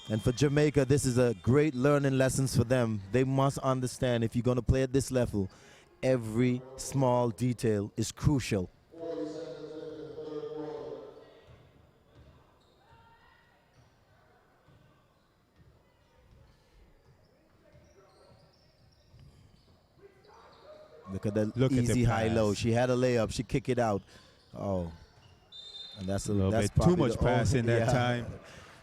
And for Jamaica, this is a great learning lessons for them. They must understand if you're going to play at this level, every small detail is crucial. Look at the Look at the easy high-low. pass. She had a layup. She kicked it out. Oh. And that's A little bit too probably much the passing that yeah. time.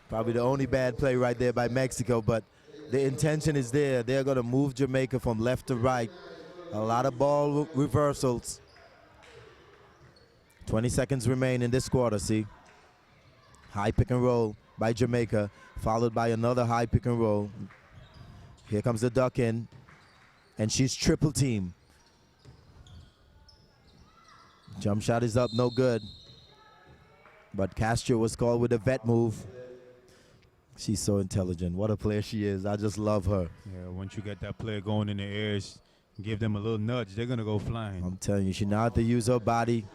Probably the only bad play right there by Mexico, but the intention is there. They're going to move Jamaica from left to right. A lot of ball reversals. 20 seconds remain in this quarter, see? High pick and roll by Jamaica, followed by another high pick and roll. Here comes the duck in, and she's triple team. Jump shot is up, no good. But Castro was called with a vet move. She's so intelligent. What a player she is. I just love her. Yeah, once you get that player going in the air, give them a little nudge, they're going to go flying. I'm telling you, she knows how to use her body.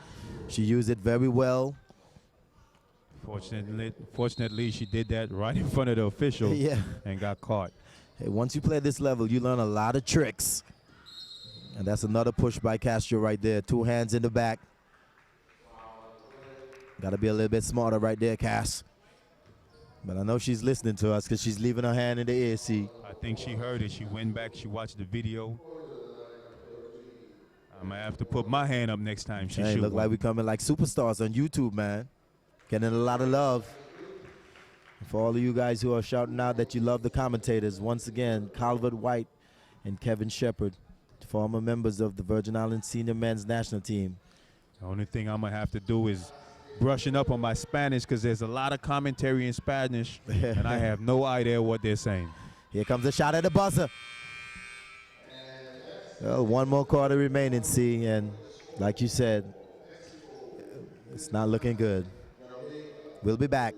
She used it very well. Fortunately, she did that right in front of the official Yeah. and got caught. Hey, once you play this level, you learn a lot of tricks. And that's another push by Castro right there. 2 hands in the back. Got to be a little bit smarter right there, Cass. But I know she's listening to us because she's leaving her hand in the air, see. I think she heard it. She went back. She watched the video. I'm going to have to put my hand up next time she Hey, shoots. look like we're coming like superstars on YouTube, man. Getting a lot of love. For all of you guys who are shouting out that you love the commentators, once again, Calvert White and Kevin Shepard, former members of the Virgin Islands Senior Men's National Team. The only thing I'm going to have to do is brushing up on my Spanish because there's a lot of commentary in Spanish and I have no idea what they're saying. Here comes a shot at the buzzer. Well, 1 more quarter remaining, see, and like you said, it's not looking good. We'll be back.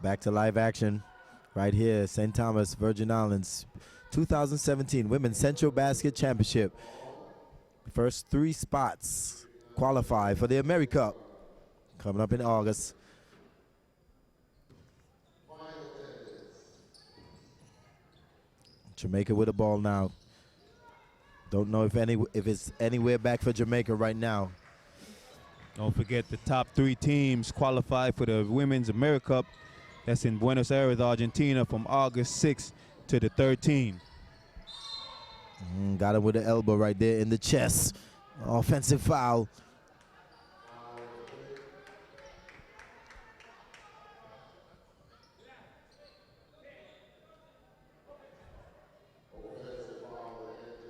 Back to live action right here, St. Thomas, Virgin Islands, 2017 Women's Centrobasket Championship. First 3 spots qualify for the AmeriCup coming up in August. Jamaica with the ball now. Don't know if it's anywhere back for Jamaica right now. Don't forget the top 3 teams qualify for the Women's AmeriCup. That's in Buenos Aires, Argentina from August 6th to the 13th. Got him with the elbow right there in the chest. Offensive foul.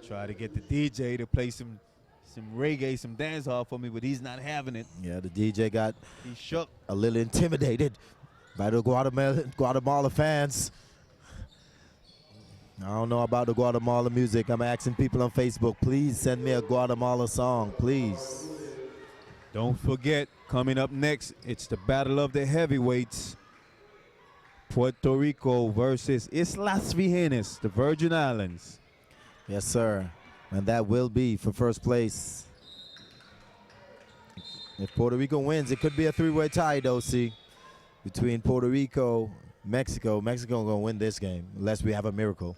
Try to get the DJ to play some reggae, some dancehall for me, but he's not having it. Yeah, the DJ got He shook. a little intimidated by the Guatemala fans. I don't know about the Guatemala music. I'm asking people on Facebook, please send me a Guatemala song, please. Don't forget, coming up next, it's the battle of the heavyweights. Puerto Rico versus Islas Vírgenes, the Virgin Islands. Yes, sir. And that will be for first place. If Puerto Rico wins, it could be a three-way tie, though, see, between Puerto Rico, Mexico. Mexico going to win this game unless we have a miracle.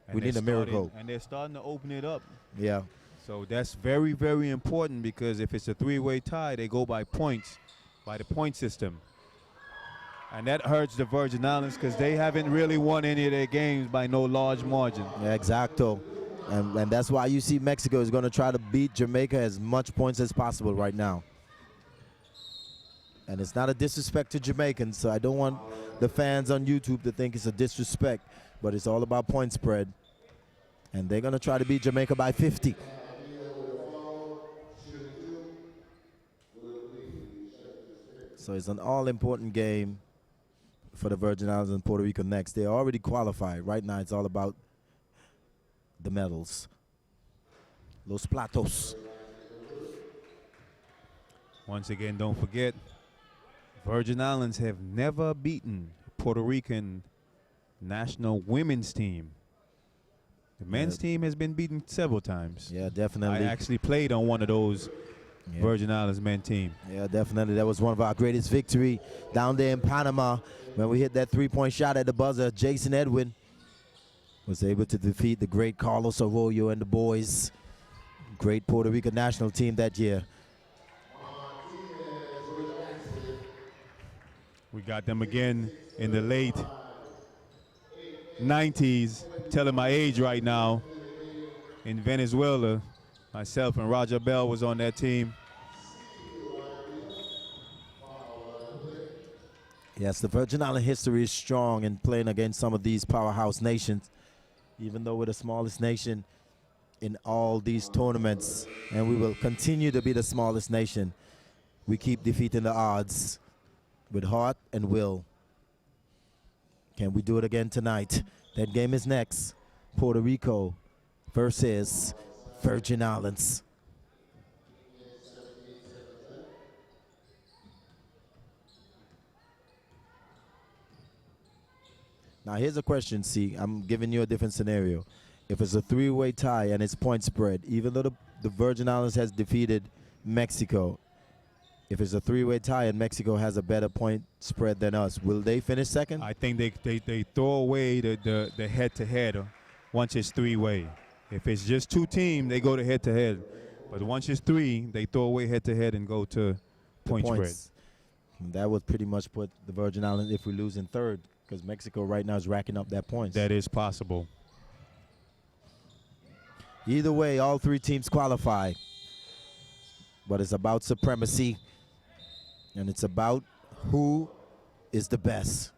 And We need a miracle. And they're starting to open it up. Yeah. So that's very, very important because if it's a three-way tie, they go by points, by the point system. And that hurts the Virgin Islands because they haven't really won any of their games by no large margin. Yeah, exacto. And that's why you see Mexico is going to try to beat Jamaica as much points as possible right now. And it's not a disrespect to Jamaicans, so I don't want the fans on YouTube to think it's a disrespect, but it's all about point spread. And they're going to try to beat Jamaica by 50. So it's an all-important game for the Virgin Islands and Puerto Rico next. They're already qualified. Right now it's all about the medals. Los platos. Once again, don't forget, Virgin Islands have never beaten Puerto Rican national women's team. The men's team has been beaten several times. Yeah, definitely. I actually played on one of those Virgin Islands men team. Yeah, definitely. That was one of our greatest victory down there in Panama when we hit that three-point shot at the buzzer. Jason Edwin was able to defeat the great Carlos Arroyo and the boys. Great Puerto Rico national team that year. We got them again in the late 90s, telling my age right now, in Venezuela. Myself and Roger Bell was on that team. Yes, the Virgin Island history is strong in playing against some of these powerhouse nations, even though we're the smallest nation in all these tournaments, and we will continue to be the smallest nation. We keep defeating the odds with heart and will. Can we do it again tonight? That game is next. Puerto Rico versus Virgin Islands. Now here's a question, see. I'm giving you a different scenario. If it's a three-way tie and it's point spread, even though the Virgin Islands has defeated Mexico, if it's a three-way tie and Mexico has a better point spread than us, will they finish second? I think they throw away the head-to-head once it's three-way. If it's just two teams, they go to head-to-head. But once it's three, they throw away head-to-head and go to point spread. That would pretty much put the Virgin Islands, if we lose in third, because Mexico right now is racking up that points. That is possible. Either way, all three teams qualify. But it's about supremacy, and it's about who is the best.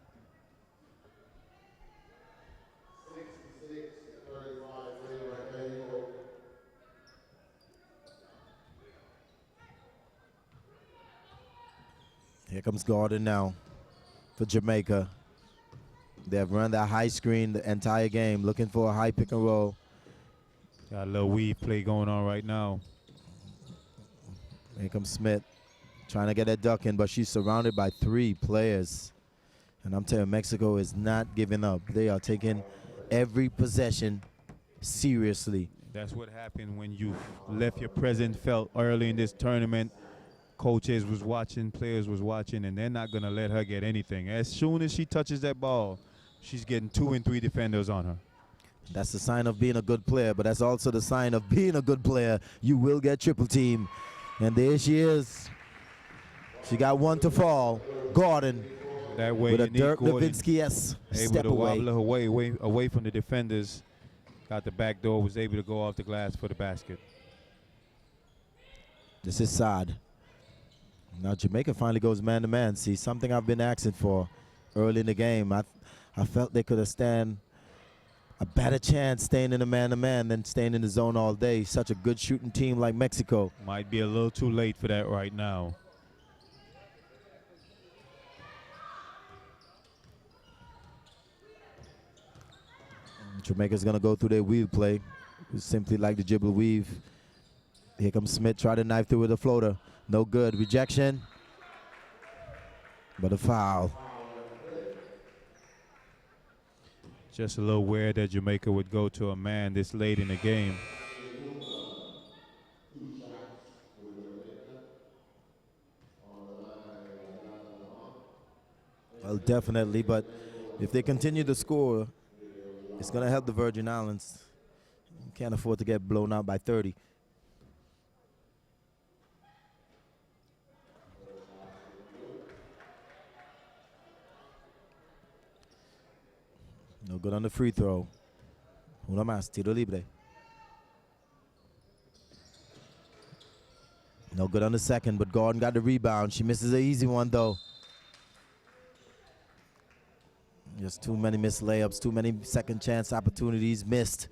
Here comes Gordon now for Jamaica. They have run that high screen the entire game, looking for a high pick and roll. Got a little weave play going on right now. Here comes Smith, trying to get that duck in, but she's surrounded by three players. And I'm telling you, Mexico is not giving up. They are taking every possession seriously. That's what happened when you left your presence felt early in this tournament. Coaches was watching, players was watching, and they're not going to let her get anything. As soon as she touches that ball, she's getting 2 and 3 defenders on her. That's the sign of being a good player, but that's also the sign of being a good player. You will get triple team. And there she is. She got one to fall. Gordon That way with a you need Dirk Gordon Nowitzki-esque able step to away. wobble her away from the defenders. Got the back door, was able to go off the glass for the basket. This is Saad. Now Jamaica finally goes man-to-man. See, something I've been asking for early in the game. I felt they could have stand a better chance staying in the man-to-man than staying in the zone all day. Such a good shooting team like Mexico. Might be a little too late for that right now. Jamaica's going to go through their weave play. It's simply like the dribble weave. Here comes Smith, try to knife through with a floater. No good. Rejection. But a foul. Just a little weird that Jamaica would go to a man this late in the game. Well, definitely, but if they continue to score, it's going to help the Virgin Islands. You can't afford to get blown out by 30. No good on the free throw. Una más, tiro libre. No good on the second, but Gordon got the rebound. She misses an easy one, though. Just too many missed layups, too many second chance opportunities missed.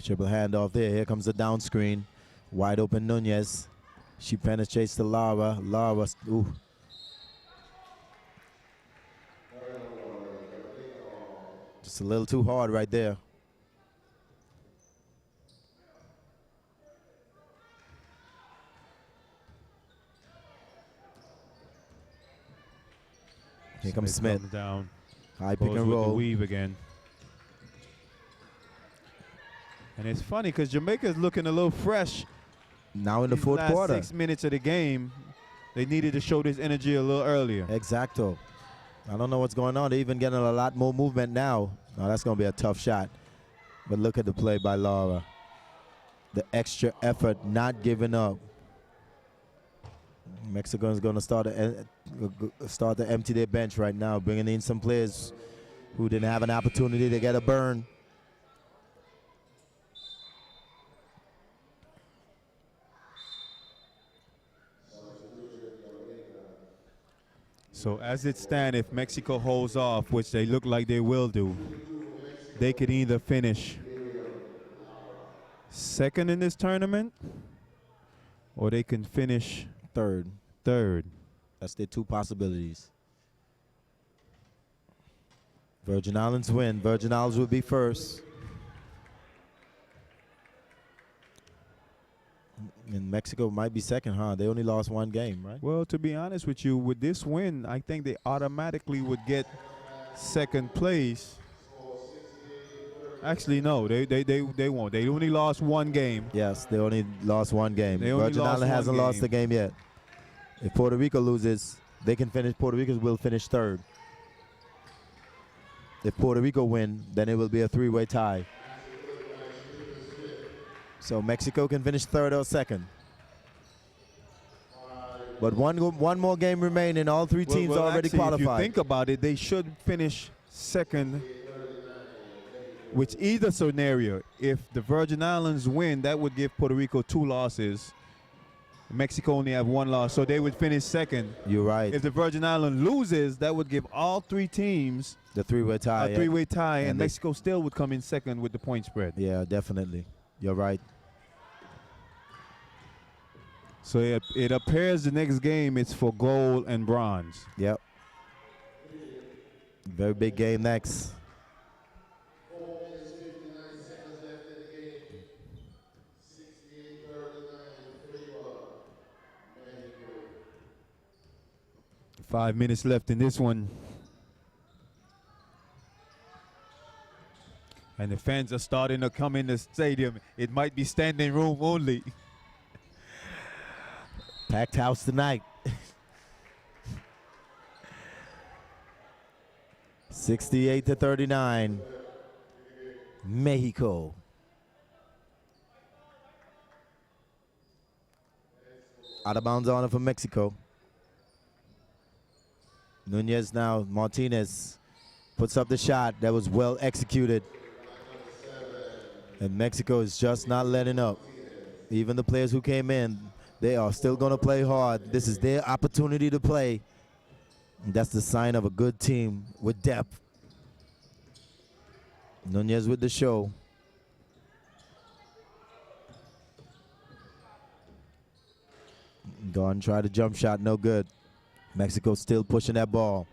Triple handoff there. Here comes the down screen. Wide open Nunez. She penetrates to Lara. Lara, ooh. Just a little too hard right there. Here comes Smith. Comes down. High pick Goes and with the roll. weave again. And it's funny because Jamaica's looking a little fresh. Now in the These fourth last quarter. 6 minutes of the game, they needed to show this energy a little earlier. Exacto. I don't know what's going on. They're even getting a lot more movement now. Now that's going to be a tough shot. But look at the play by Lara. The extra effort, not giving up. Mexico is going to start to empty their bench right now, bringing in some players who didn't have an opportunity to get a burn. So as it stands, if Mexico holds off, which they look like they will do, they could either finish second in this tournament or they can finish Third. That's their two possibilities. Virgin Islands win. Virgin Islands will be first. And Mexico might be second, huh? They only lost one game, right? Well, to be honest with you, with this win, I think they automatically would get second place. Actually, no, they won't. They only lost one game. Yes, they only lost one game. They only Virgin lost Islands one hasn't lost game. a game yet. If Puerto Rico loses, they can finish. Puerto Rico will finish third. If Puerto Rico win, then it will be a three-way tie. So Mexico can finish third or second. But one more game remaining. All three teams Well, already actually, qualified. If you think about it, they should finish second. Which either scenario, if the Virgin Islands win, that would give Puerto Rico 2 losses. Mexico only have 1 loss, so they would finish second. You're right. If the Virgin Islands loses, that would give all 3 teams The three-way tie. a 3-way tie, and And they- Mexico still would come in second with the point spread. Yeah, definitely. You're right. So it appears the next game it's for gold and bronze. Yep. Very big game next. Five minutes left in this one. And the fans are starting to come in the stadium. It might be standing room only. Packed house tonight. 68-39. Mexico. Out of bounds on it for Mexico. Nunez now, Martinez puts up the shot that was well executed. And Mexico is just not letting up. Even the players who came in, they are still going to play hard. This is their opportunity to play. And that's the sign of a good team with depth. Nunez with the show. Go and try the jump shot, no good. Mexico still pushing that ball.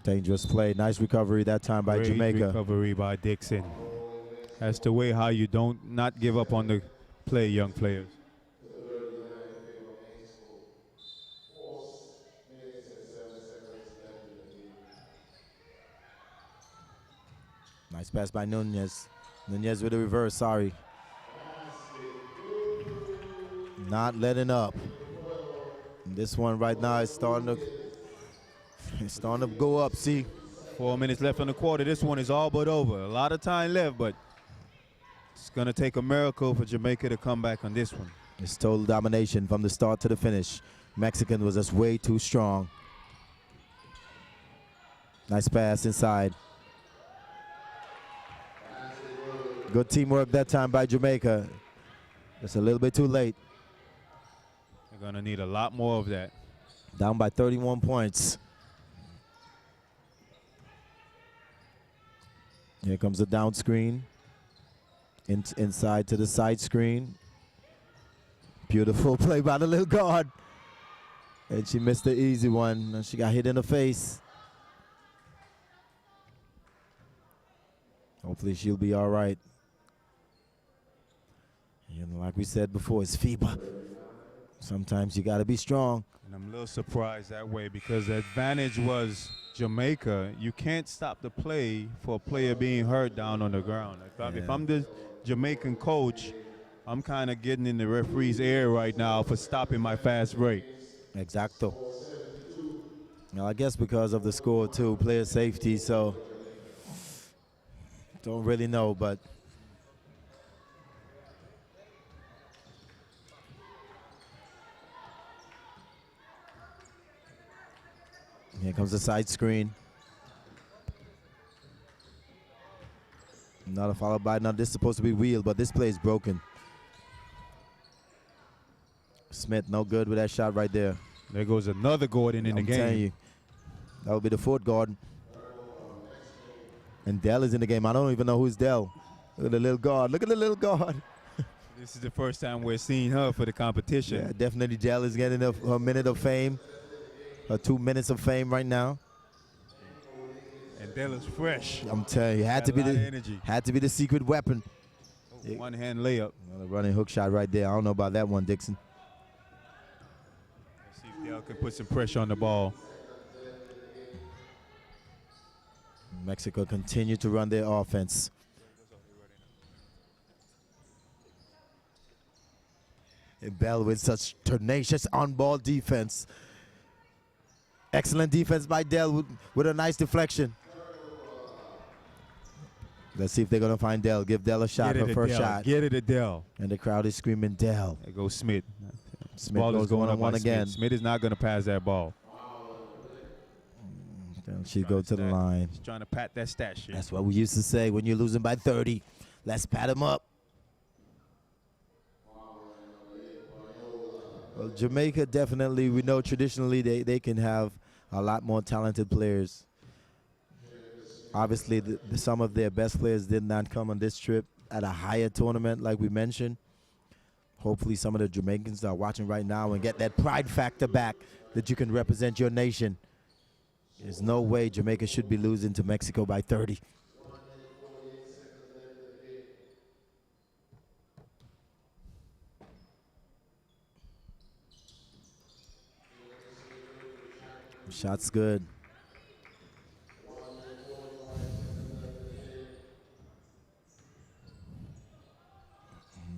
Dangerous play, nice recovery that time by Great Jamaica. recovery by Dixon. That's the way how you don't not give up on the play, young players. Nice pass by Nunez. Nunez with a reverse, sorry. Not letting up. This one right now is starting to go up, see? 4 minutes left on the quarter. This one is all but over. A lot of time left, but it's going to take a miracle for Jamaica to come back on this one. It's total domination from the start to the finish. Mexican was just way too strong. Nice pass inside. Good teamwork that time by Jamaica. Just a little bit too late. They're going to need a lot more of that. Down by 31 points. Here comes the down screen. Inside to the side screen. Beautiful play by the little guard. And she missed the easy one. And she got hit in the face. Hopefully she'll be all right. And like we said before, it's FIBA. Sometimes you got to be strong. And I'm a little surprised that way because the advantage was Jamaica. You can't stop the play for a player being hurt down on the ground. If I'm the Jamaican coach, I'm kind of getting in the referee's ear right now for stopping my fast break. Exacto. Well, I guess because of the score too, player safety, so don't really know, but here comes the side screen. Not a followed by, now this is supposed to be wheeled, but this play is broken. Smith, no good with that shot right there. There goes another Gordon in the game. I'm telling you, that would be the fourth Gordon. And Dell is in the game. I don't even know who's Dell. Look at the little guard. Look at the little guard. This is the first time we're seeing her for the competition. Yeah, definitely Dell is getting her minute of fame. Her 2 minutes of fame right now. And Dell is fresh. I'm telling you, had to be the secret weapon. One hand layup. Another running hook shot right there. I don't know about that one, Dixon. Let's see if Dell can put some pressure on the ball. Mexico continue to run their offense. And Bell with such tenacious on-ball defense. Excellent defense by Dell with a nice deflection. Let's see if they're going to find Dell. Give Dell a shot, her first shot. Get it at Dell. And the crowd is screaming Dell. There goes Smith. Smith Ball goes is going one-on-one up again. Smith is not going to pass that ball. She go to the line. She's trying to pat that stat sheet. That's what we used to say when you're losing by 30. Let's pat him up. Well, Jamaica definitely, we know traditionally they can have a lot more talented players. Obviously, some of their best players did not come on this trip at a higher tournament like we mentioned. Hopefully some of the Jamaicans are watching right now and get that pride factor back that you can represent your nation. There's no way Jamaica should be losing to Mexico by 30. Shot's good.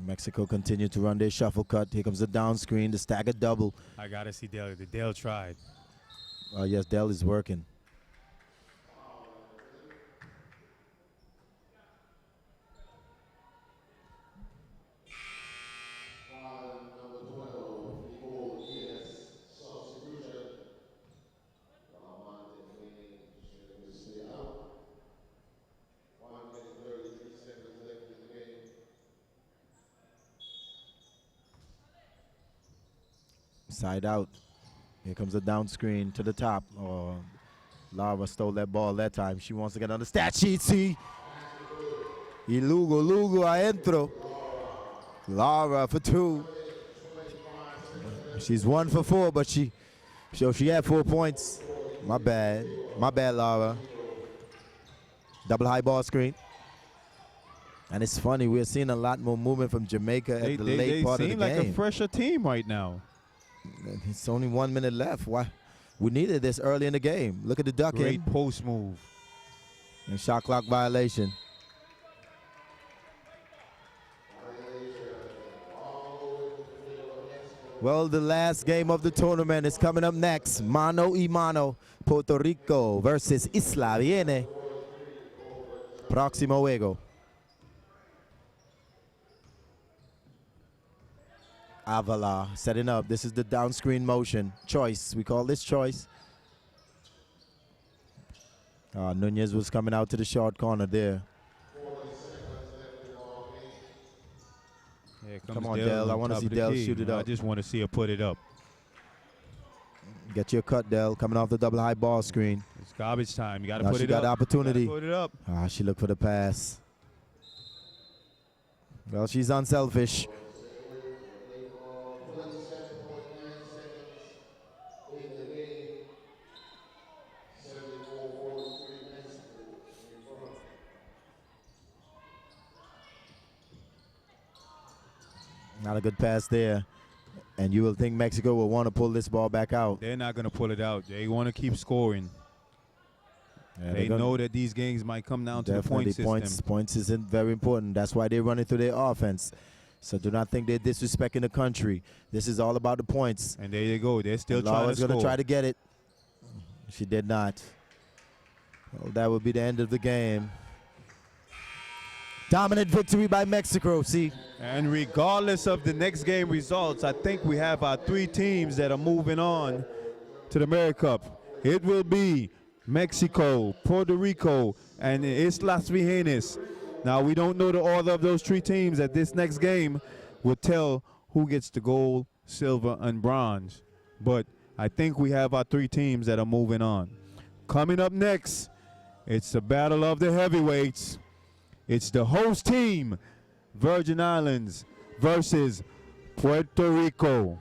Mexico continue to run their shuffle cut. Here comes the down screen, the staggered double. I got to see Dell. Dell tried. Oh, yes, Dell is working. Side out. Here comes the down screen to the top. Oh, Lara stole that ball that time. She wants to get on the stat sheet, see? Y Lugo adentro. Laura for 2. She's 1 for 4, but she had 4 points. My bad, Laura. Double high ball screen. And it's funny, we're seeing a lot more movement from Jamaica at the late part of the game. They seem like a fresher team right now. It's only 1 minute left. Why? We needed this early in the game. Look at the duck Great in. post move. And shot clock violation. Well, the last game of the tournament is coming up next. Mano y mano, Puerto Rico versus Isla Viene. Próximo juego. Avala setting up. This is the down screen motion. Choice. We call this choice. Nunez was coming out to the short corner there. Come on, Dell. I want to see Dell shoot it up. I just want to see her put it up. Get your cut, Dell. Coming off the double high ball screen. It's garbage time. You got to Now put she it got up. the opportunity. Put it up. She looked for the pass. Well, she's unselfish. Not a good pass there. And you will think Mexico will want to pull this ball back out. They're not going to pull it out. They want to keep scoring. Yeah, they know that these games might come down to the point system. Points isn't very important. That's why they're running through their offense. So do not think they're disrespecting the country. This is all about the points. And there you go. They're still trying to Laura's score. going to try to get it. She did not. Well, that would be the end of the game. Dominant victory by Mexico, see. And regardless of the next game results, I think we have our 3 teams that are moving on to the America Cup. It will be Mexico, Puerto Rico, and Islas Vírgenes. Now, we don't know the order of those 3 teams. At this next game will tell who gets the gold, silver, and bronze. But I think we have our 3 teams that are moving on. Coming up next, it's the battle of the heavyweights. It's the host team, Virgin Islands versus Puerto Rico.